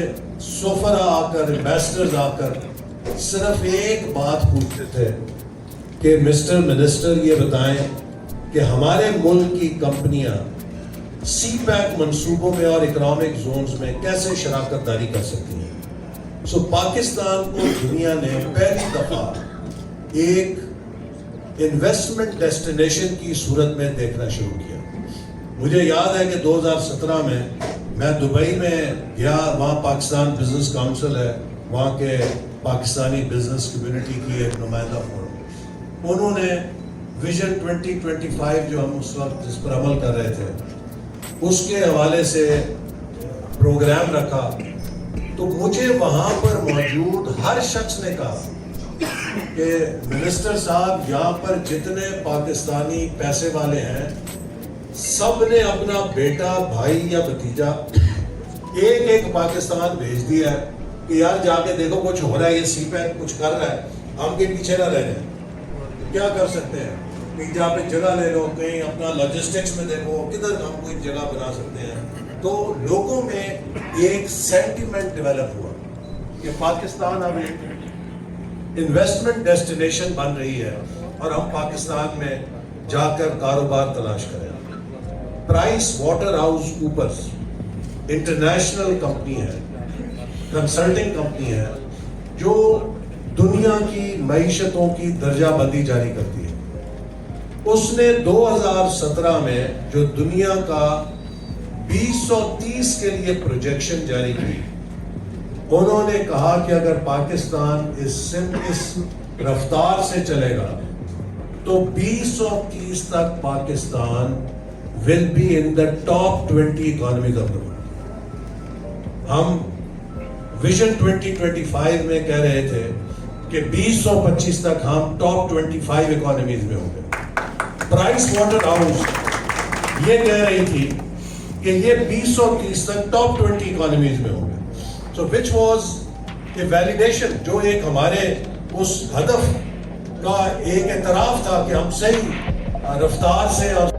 सोफरा आकर, एम्बेसडर्स आकर सिर्फ एक बात पूछते थे कि मिस्टर मिनिस्टर ये बताएं कि हमारे मुल्क की कंपनियां CPEC मंसूबों में और इकोनॉमिक जोन्स में कैसे शराकत दारी कर सकती हैं। सो पाकिस्तान को दुनिया ने पहली दफा एक इन्वेस्टमेंट डेस्टिनेशन की सूरत में देखना शुरू किया। मुझे याद है कि 2017 में मैं दुबई में गया, वहाँ पाकिस्तान बिजनेस काउंसिल है, वहाँ के पाकिस्तानी बिजनेस कम्युनिटी की एक नुमाइंदा फोरम, उन्होंने विजन 2025 जो हम उस वक्त जिस पर अमल कर रहे थे उसके हवाले से प्रोग्राम रखा, तो मुझे वहाँ पर मौजूद हर शख्स ने कहा कि मिनिस्टर साहब, यहाँ पर जितने पाकिस्तानी पैसे वाले हैं सब ने अपना बेटा, भाई या भतीजा एक पाकिस्तान भेज दिया है कि यार जाके देखो कुछ हो रहा है, ये CPEC कुछ कर रहा है, हम के पीछे ना रह जाए। क्या कर सकते हैं कि जहाँ पे जगह ले लो, कहीं अपना लॉजिस्टिक्स में देखो किधर हम कोई जगह बना सकते हैं। तो लोगों में एक सेंटिमेंट डेवलप हुआ कि पाकिस्तान अब एक इन्वेस्टमेंट डेस्टिनेशन बन रही है और हम पाकिस्तान में जाकर कारोबार तलाश करें। Price Waterhouse Coopers International company है, कंसल्टिंग कंपनी है, जो दुनिया की मईशतों की दर्जाबंदी जारी करती है। उसने 2017 में जो दुनिया का 2030 के लिए प्रोजेक्शन जारी की, उन्होंने कहा कि अगर पाकिस्तान इस रफ्तार से चलेगा तो 2030 तक Pakistan will be in the top 20 economies of the world। हम विजन 2025 में कह रहे थे कि 2025 तक हम टॉप 25 इकोनॉमीज में होंगे। प्राइस वाटर हाउस ये कह रही थी कि ये 2030 तक टॉप 20 इकोनॉमीज में होंगे। सो विच वाज کہ ویلیڈیشن جو ایک ہمارے اس ہدف کا ایک اعتراف تھا کہ ہم صحیح رفتار سے اور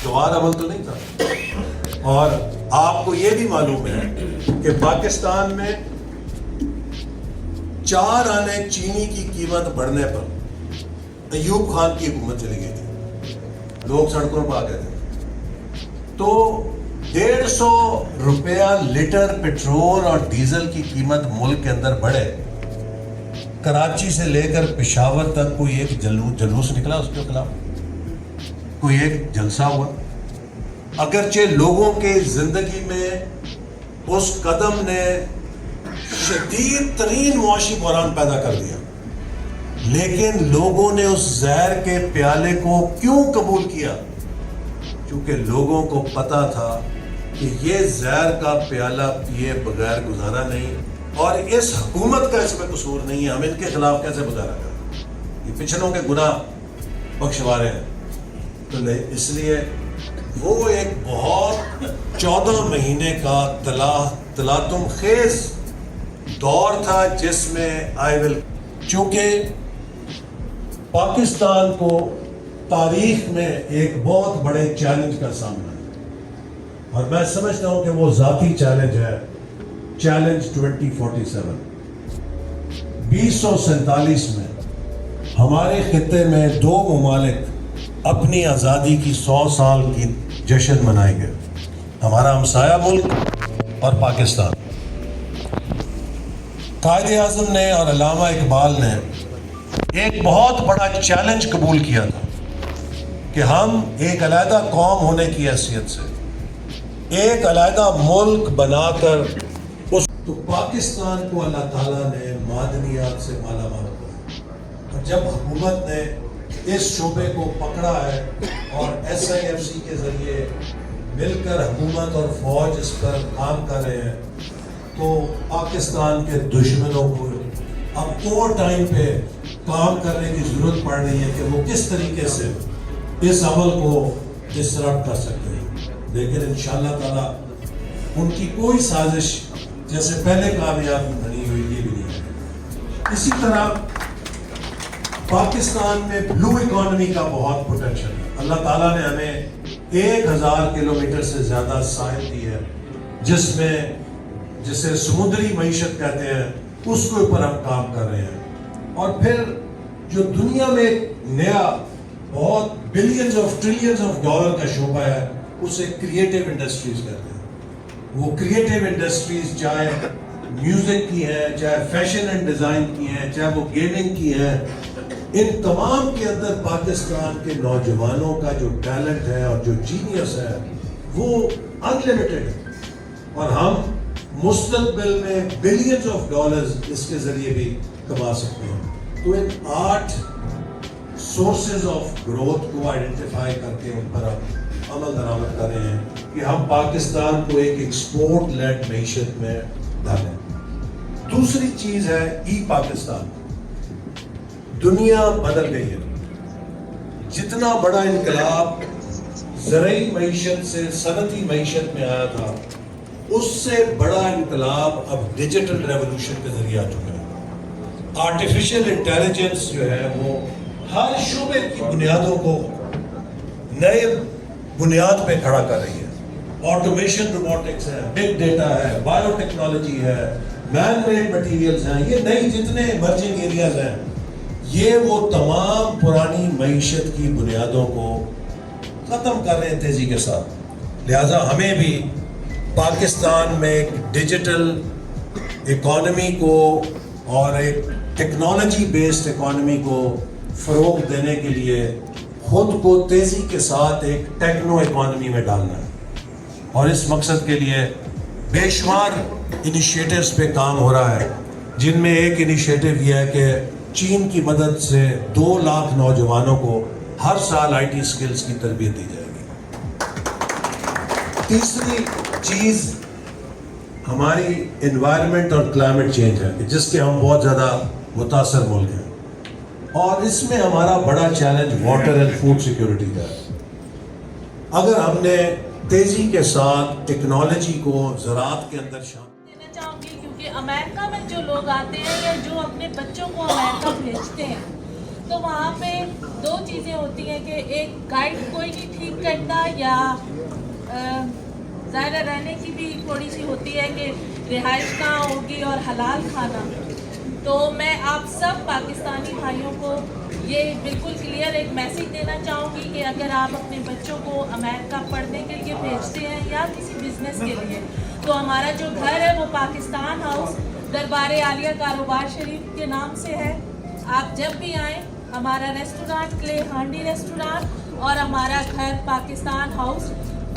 دوبارہ عمل تو نہیں تھا. اور آپ کو یہ بھی معلوم ہے کہ پاکستان میں 4 آنے چینی کی قیمت بڑھنے پر ایوب خان کی حکومت چلی گئی تھی, لوگ سڑکوں پر آ گئے تھے. تو 150 روپیہ لیٹر پیٹرول اور ڈیزل کی قیمت ملک کے اندر بڑھے. کراچی سے لے کر پشاور تک کوئی ایک جلوس نکلا اس کے خلاف, کوئی ایک جلسہ ہوا. اگرچہ لوگوں کے زندگی میں اس قدم نے شدید ترین معاشی بحران پیدا کر دیا, لیکن لوگوں نے اس زہر کے پیالے کو کیوں قبول کیا؟ کیونکہ لوگوں کو پتا تھا کہ یہ زہر کا پیالہ پیے بغیر گزارا نہیں, اور اس حکومت کا اس میں قصور نہیں ہے, ہم ان کے خلاف کیسے گزارا کریں, یہ پچھلوں کے گناہ بخشوارے ہیں. تو اس لیے وہ ایک بہت 14 مہینے کا تلاطم خیز دور تھا جس میں چونکہ پاکستان کو تاریخ میں ایک بہت بڑے چیلنج کا سامنا ہے, اور میں سمجھتا ہوں کہ وہ ذاتی چیلنج ہے, چیلنج 2047. 2047 میں ہمارے خطے میں 2 ممالک اپنی آزادی کی 100 سال کی جشن منائیں گے, ہمارا ہمسایہ ملک اور پاکستان. قائد اعظم نے اور علامہ اقبال نے ایک بہت بڑا چیلنج قبول کیا تھا کہ ہم ایک علیحدہ قوم ہونے کی حیثیت سے ایک علیحدہ ملک بنا کر تو پاکستان کو اللہ تعالیٰ نے معدنیات سے مالا مال کیا, اور جب حکومت نے اس شعبے کو پکڑا ہے اور SIFC کے ذریعے مل کر حکومت اور فوج اس پر کام کر رہے ہیں, تو پاکستان کے دشمنوں کو اب اور ٹائم پہ کام کرنے کی ضرورت پڑ رہی ہے کہ وہ کس طریقے سے اس عمل کو ڈسٹرب کر سکتے ہیں. لیکن انشاءاللہ تعالیٰ ان کی کوئی سازش جیسے پہلے کامیاب بنی ہوئی یہ بھی نہیں ہے. اسی طرح پاکستان میں بلو اکانومی کا بہت پوٹینشل ہے. اللہ تعالیٰ نے ہمیں 1000 کلومیٹر سے زیادہ ساحل دی ہے, جس میں جسے سمندری معیشت کہتے ہیں, اس کے اوپر ہم کام کر رہے ہیں. اور پھر جو دنیا میں ایک نیا بہت billions of trillions of dollar کا شعبہ ہے, اسے کریٹیو انڈسٹریز کہتے ہیں. وہ کریٹیو انڈسٹریز چاہے میوزک کی ہیں, چاہے فیشن اینڈ ڈیزائن کی ہیں, چاہے وہ گیمنگ کی ہیں, ان تمام کے اندر پاکستان کے نوجوانوں کا جو ٹیلنٹ ہے اور جو جینیس ہے وہ انلمیٹڈ ہے, اور ہم مستقبل میں بلینز آف ڈالرز اس کے ذریعے بھی کما سکتے ہیں. تو ان 8 سورسز آف گروتھ کو آئیڈینٹیفائی کر کے ان پر ہم عمل درآمد کر رہے ہیں کہ ہم پاکستان کو ایک ایکسپورٹ لیڈ معیشت میں ڈالیں. دوسری چیز ہے ای پاکستان. دنیا بدل گئی ہے. جتنا بڑا انقلاب زرعی معیشت سے صنعتی معیشت میں آیا تھا, اس سے بڑا انقلاب اب ڈیجیٹل ریولوشن کے ذریعے آ چکا ہے. آرٹیفیشل انٹیلیجنس جو ہے وہ ہر شعبے کی بنیادوں کو نئے بنیاد پہ کھڑا کر رہی ہے. آٹومیشن روبوٹکس ہے, بگ ڈیٹا ہے, بایو ٹیکنالوجی ہے, مین میڈ مٹیریلز ہیں, یہ نئی جتنے ایمرجنگ ایریاز ہیں, یہ وہ تمام پرانی معیشت کی بنیادوں کو ختم کر رہے ہیں تیزی کے ساتھ. لہٰذا ہمیں بھی پاکستان میں ایک ڈیجیٹل اکانومی کو اور ایک ٹیکنالوجی بیسڈ اکانومی کو فروغ دینے کے لیے خود کو تیزی کے ساتھ ایک ٹیکنو اکانومی میں ڈالنا ہے. اور اس مقصد کے لیے बेशुमार इनिशिएटिव्स पे काम हो रहा है, जिनमें एक इनिशिएटिव ये है कि चीन की मदद से 2 लाख नौजवानों को हर साल आईटी स्किल्स की तरबियत दी जाएगी। तीसरी चीज हमारी एनवायरनमेंट और क्लाइमेट चेंज है, जिसके हम बहुत ज़्यादा मुतासर मुल्क हैं, और इसमें हमारा बड़ा challenge water and food security का है। अगर हमने तेजी के साथ टेक्नोलॉजी को ज़राअत के अंदर देना चाहूँगी, क्योंकि अमेरिका में जो लोग आते हैं या जो अपने बच्चों को अमेरिका भेजते हैं, तो वहाँ पे 2 चीज़ें होती हैं कि एक गाइड कोई नहीं ठीक करता, या ज़ाहिर रहने की भी थोड़ी सी होती है कि रिहाइश कहाँ होगी और हलाल खाना। तो मैं आप सब पाकिस्तानी भाइयों को ये बिल्कुल क्लियर एक मैसेज देना चाहूँगी कि अगर आप अपने बच्चों को अमेरिका पढ़ने के लिए भेजते हैं या किसी बिज़नेस के लिए, तो हमारा जो घर है वो पाकिस्तान हाउस दरबार आलिया कारोबार शरीफ के नाम से है। आप जब भी आएँ, हमारा रेस्टोरेंट क्ले हांडी रेस्टोरेंट और हमारा घर पाकिस्तान हाउस,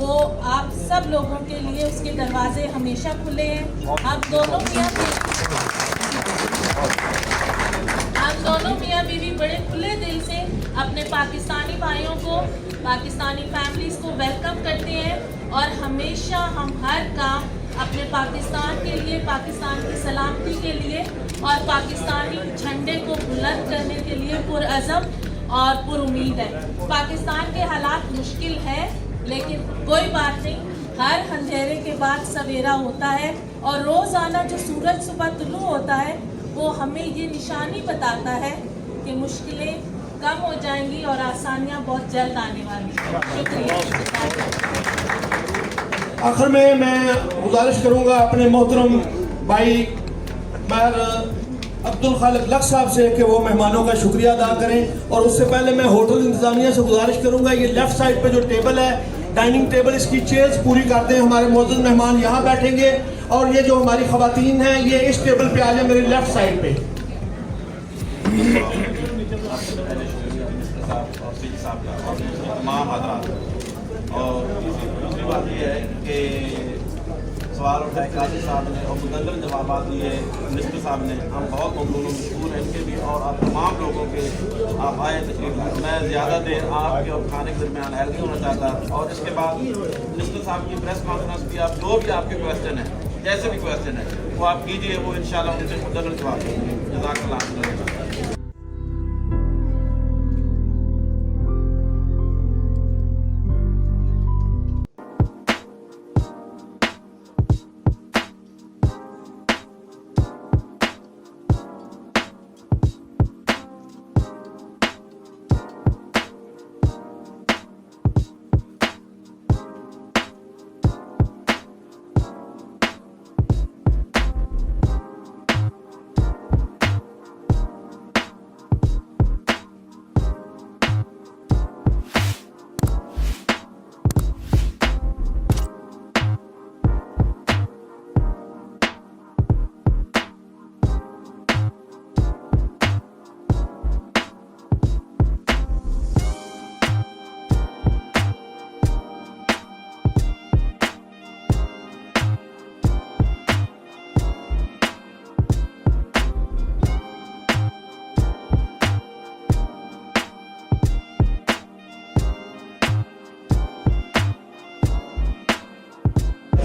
वो आप सब लोगों के लिए उसके दरवाजे हमेशा खुले हैं। हम दोनों मियाँ बीवी बड़े खुले दिल से अपने पाकिस्तानी भाइयों को, पाकिस्तानी फैमिलीज़ को वेलकम करते हैं, और हमेशा हम हर काम अपने पाकिस्तान के लिए, पाकिस्तान की सलामती के लिए और पाकिस्तानी झंडे को बुलंद करने के लिए पुरअज़म और पुरुमीद है। पाकिस्तान के हालात मुश्किल है, लेकिन कोई बात नहीं, हर अंधेरे के बाद सवेरा होता है, और रोज़ाना जो सूरज सुबह तुलू होता है वो हमें ये निशानी बताता है कि मुश्किलें कम हो जाएंगी और आसानियाँ बहुत जल्द आने वाली हैं। शुक्रिया। आखिर में मैं गुजारिश करूंगा अपने मोहतरम भाई मैर अब्दुल खालिक लक साहब से कि वो मेहमानों का शुक्रिया अदा करें, और उससे पहले मैं होटल इंतजामिया से गुजारिश करूंगा ये लेफ़्ट साइड पे जो टेबल है, डाइनिंग टेबल, इसकी चेयर्स पूरी कर दें। हमारे मौजूद मेहमान यहाँ बैठेंगे, और ये जो हमारी ख़वातीन हैं ये इस टेबल पे आ जाए मेरे लेफ़्ट साइड पे। और दूसरी बात ये है कि सवाल उठाए काजी साहब ने और मुदल्लल जवाबात दिए मिनिस्टर साहब ने, हम बहुत मशहूर हैं इनके भी, और आप तमाम लोगों के आप आए तशरीफ लाए। मैं ज़्यादा देर आपके और खाने के दरमियान ऐड नहीं होना चाहता, और इसके बाद मिनिस्टर साहब की प्रेस कॉन्फ्रेंस भी, आप जो भी आपके क्वेश्चन हैं, जैसे भी क्वेश्चन है वो आप कीजिए, वो इंशाल्लाह उनसे मुदल्लल जवाब देंगे। जज़ाकल्लाह।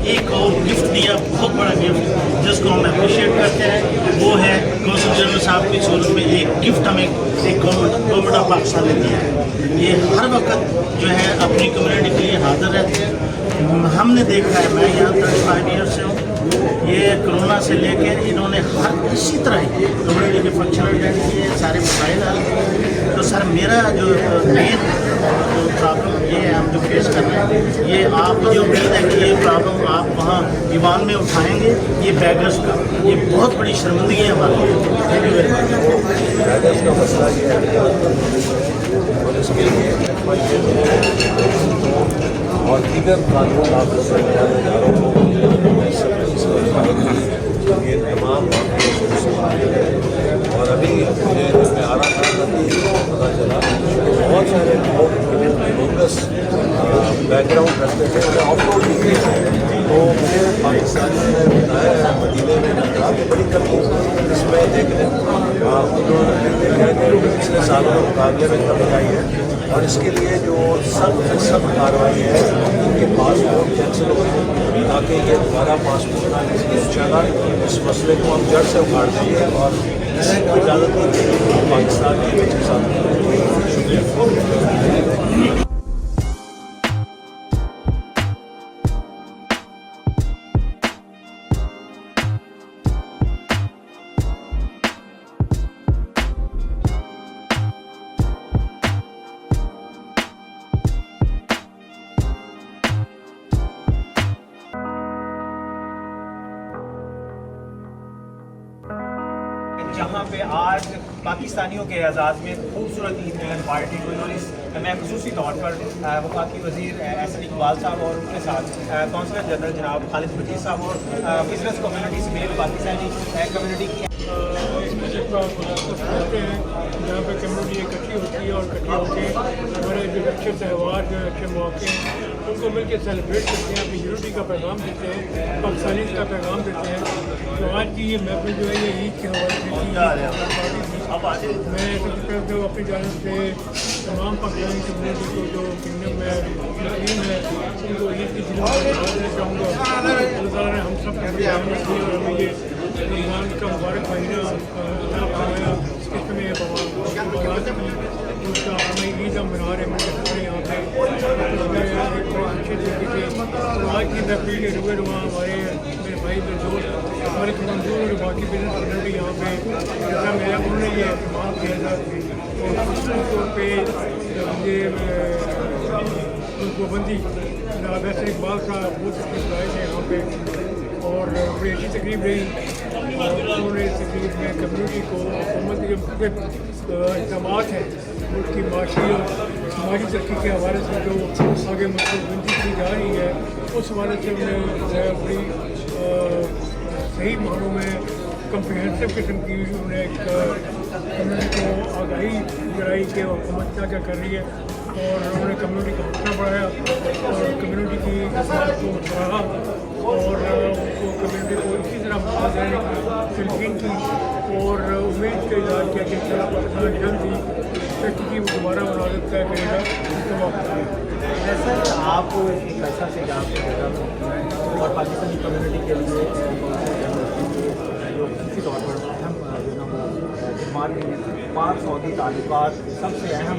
एक और गिफ्ट दिया, बहुत बड़ा गिफ्ट जिसको हम अप्रिशिएट करते हैं, वो है कौंसल जनरल साहब की सूरत में एक गिफ्ट हमें एक गवर्नमेंट ऑफ पाकिस्तान ने दिया है। ये हर वक्त जो है अपनी कम्युनिटी के लिए हाजिर रहते हैं। हमने देखा है, मैं यहाँ 35 ईयर से हूँ, ये कोरोना से लेके इन्होंने हर इसी तरह कम्युनिटी के फंक्शन अटेंड किए, सारे मसाइल हल किए। तो सर मेरा जो मेन प्रॉब्लम ये है, हम जो फेस कर रहे हैं, ये आप मुझे उम्मीद है कि ये प्रॉब्लम आप वहाँ ईवान में उठाएंगे, ये बैगर्स का, ये बहुत बड़ी शर्मिंदगी है हमारे लिए। Thank you very much. Beggars का मसला ये है और इसके लिए और दीगर कानून ऑफिस इदारों को ये तमाम और अभी मुझे जब मैं आ रहा था तभी पता चला बहुत सारे लोग बोगस बैकग्राउंड रखते थे, ऑफ रोड निकले थे, तो मुझे पाकिस्तान पिछले सालों के मुकाबले में कमी आई है और इसके लिए जो सख्त कार्रवाई है उनके पासपोर्ट कैंसिल हो गए ताकि ये दोबारा पासपोर्ट ना किसी चला इस मसले को हम जड़ से उखाड़ देंगे और किसी को इजाज़त नहीं देंगे पाकिस्तान के साथ। शुक्रिया। जहाँ पे आज पाकिस्तानियों के एजाज़ में खूबसूरत ईद मिलन पार्टी हुई और इस मैं खसूसी तौर पर वफाकी वज़ीर एहसन इकबाल साहब और उनके साथ कौंसलर जनरल जनाब खालिद बजीर साहब और बिजनेस कम्युनिटी समेत पाकिस्तानी कम्युनिटी की जहाँ पे कम्युनिटी इकट्ठी होती है और इकट्ठी होकर हमारे जो अच्छे त्यौहार जो अच्छे मौके हैं उनको मिल के सेलिब्रेट करते हैं, अपनी यूनिटी का पैगाम देते हैं, पाकिस्तानी का पैगाम देते हैं। तो आज की ये महफिल जो है ये ईद के हवाले से मैं जो अपनी जानब से तमाम पाकिस्तानी कम्युनिटी को जो किंगडम में मुस्लिम है उनको ईद की देना चाहूँगा। अल्लाह ताला ने हम सब की रहमत की और हमें ये रमज़ान का मुबारक महीना बनाया, इसमें उसका हमें ईद हम मना रहे हैं यहाँ पे अच्छे तरीके से। तो आज की महफिल के रुए रुआ हमारे मेरे भाई मेरे दोस्त हमारे कमजोर और बाकी बिजनेस कम्युनिटी यहाँ पे जैसा मेरा उन्होंने ये इस्तेमाल किया था और खास तौर पर ये पाबंदी वैसे इकबाल का बहुत अच्छी बुलाए थे यहाँ पे और बड़ी अच्छी तकरीब रही। उन्होंने इस तकरीब में कम्युनिटी को हुकूमत के इक़दाम हैं उसकी माशी और समाजी तरक्की के हवाले से जो आगे विनती की जा रही है उस हवाले से उन्हें बड़ी सही मानों में कम्प्रिहेंसिव किस्म की उन्हें एक कम्युनिटी को आगाही दिलाई कि हुकूमत क्या क्या कर रही है और उन्होंने कम्युनिटी का हौसला बढ़ाया और कम्युनिटी की बात को सराहा और उनको कम्युनिटी को इसी तरह मौका देने की तलकीन की और उम्मीद का इजहार किया कि पाकिस्तान जल्द ही की वो दोबारा मुनाज़त तय करेगा। सर आप एक ऐसा से जहाँ पे और पाकिस्तानी कम्युनिटी के लिए जो किसी तौर पर अहम जो ना वो निर्माण में पाक सऊदी ताल्लुकात सबसे अहम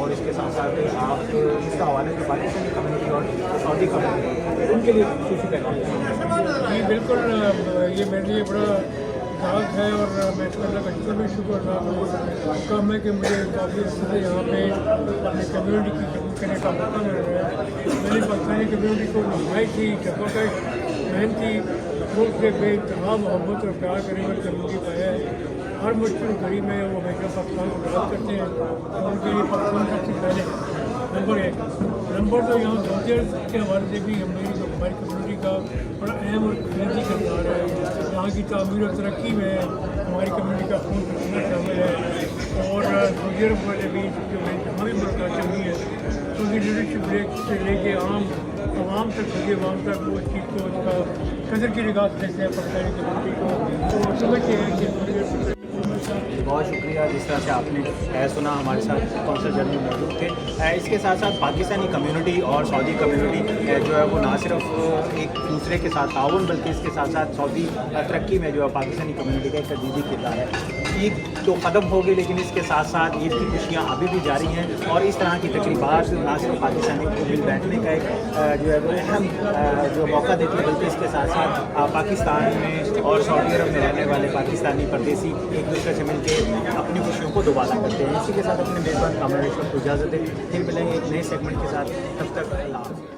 और इसके साथ साथ आप इसका हवाले से पाकिस्तानी कम्युनिटी और सऊदी कम्युनिटी उनके लिए खुशी पैगाम जी बिल्कुल ये मेरे लिए बड़ा दाग है और मैं इसका अल्लाह का शुक्र अदा कम है कि मुझे काफ़ी अच्छे से यहाँ पे अपनी कम्युनिटी की खिदमत करने का मौका मिल रहा है। मैंने पाकिस्तानी कम्युनिटी को नहायती जबरदस्त मेहनती मुल्क से बेइंतहा मोहब्बत और प्यार करने वाली कम्युनिटी पाया है। हर मुश्किल घड़ी में वो हमेशा पाकिस्तान को याद करते हैं और उनके लिए पाकिस्तान सबसे पहले नंबर 1 नंबर तो यहाँ सोल्जर्स के हवाले से भी हमारी जो हमारी कम्युनिटी का बड़ा अहम और कीमती किरदार है। यहाँ की तामीर और तरक्की में हमारी कम्युनिटी का खून पसीना शामिल है और सोल्जर वाले भी जो हमारी मुल्क चंगी है तो उनकी लीडरशिप से लेके आवाम तक सभी आवाम तक वो चीज़ को उसका कदर की निगाह से देखते हैं पाकिस्तानी कम्युनिटी को तो समझते हैं कि बहुत शुक्रिया जिस तरह से आपने सुना हमारे साथ कौंसल जनरल मौजूद थे। इसके साथ साथ पाकिस्तानी कम्युनिटी और सऊदी कम्युनिटी जो है वो ना सिर्फ एक दूसरे के साथ ताउन बल्कि इसके साथ साथ सऊदी तरक्की में जो है पाकिस्तानी कम्युनिटी का एक तजीदी किरदार है। ईद तो ख़त्म हो गई लेकिन इसके साथ साथ ईद की खुशियाँ अभी भी जारी हैं और इस तरह की तकरीबात ना सिर्फ पाकिस्तानी को मिल बैठने का एक जो है वो अहम जो मौका देती है बल्कि इसके साथ साथ पाकिस्तान में और सऊदी अरब में रहने वाले पाकिस्तानी परदेसी एक दूसरे से मिलकर अपनी खुशियों को दोबारा करते हैं। इसी के साथ अपने मेज़बान कामरेश्वर को इजाज़त दें, फिर मिलेंगे एक नए सेगमेंट के साथ, तब तक अल्लाह हाफ़िज़।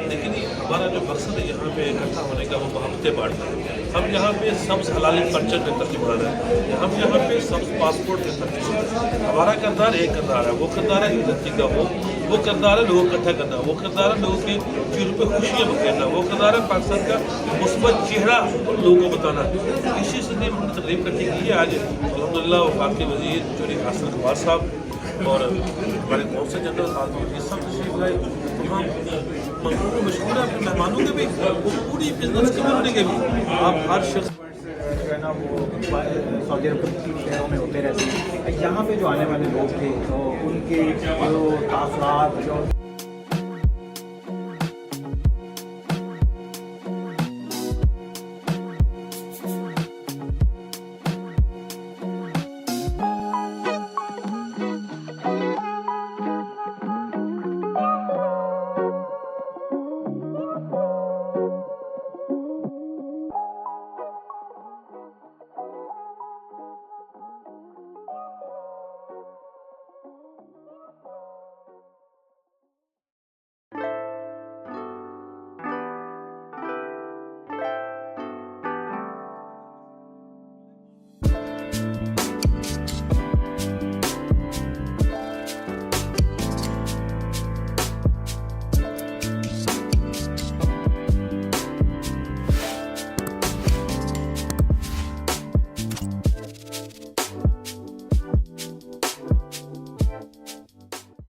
लेकिन हमारा जो मकसद है यहाँ पे इकट्ठा होने का वो मोहब्बतें बांटना है। हम यहाँ पे सब्ज़ हलाली कल्चर में तरजीह बढ़ा रहे हैं, हम यहाँ पे सब्ज़ पासपोर्ट में तरजीह। हमारा किरदार एक किरदार है, वो किरदार है हिंदुस्तानी का वो वो किरदार है लोगों को इकट्ठा करना, वो किरदार है लोगों के चेहरों पे खुशियाँ बखेरना, वो किरदार है पाकिस्तान का मुस्बत चेहरा लोगों को बताना। इसी सिलसिले में हमने तकरीब इकट्ठी की है आज अल्हम्दुलिल्लाह वफाकी वज़ीर चौधरी हासन अकबर साहब और हमारे कौंसल जनरल आलमी ये सब तशरीफ लाए। तमाम मंगलों मशहूर है अपने मेहमानों के भी, पूरी बिजनेस कम्युनिटी के भी। आप हर शख्स जो है ना वो सऊदी अरब के शहरों में होते रहते हैं। यहाँ पे जो आने वाले लोग थे तो उनके जो तासरात जो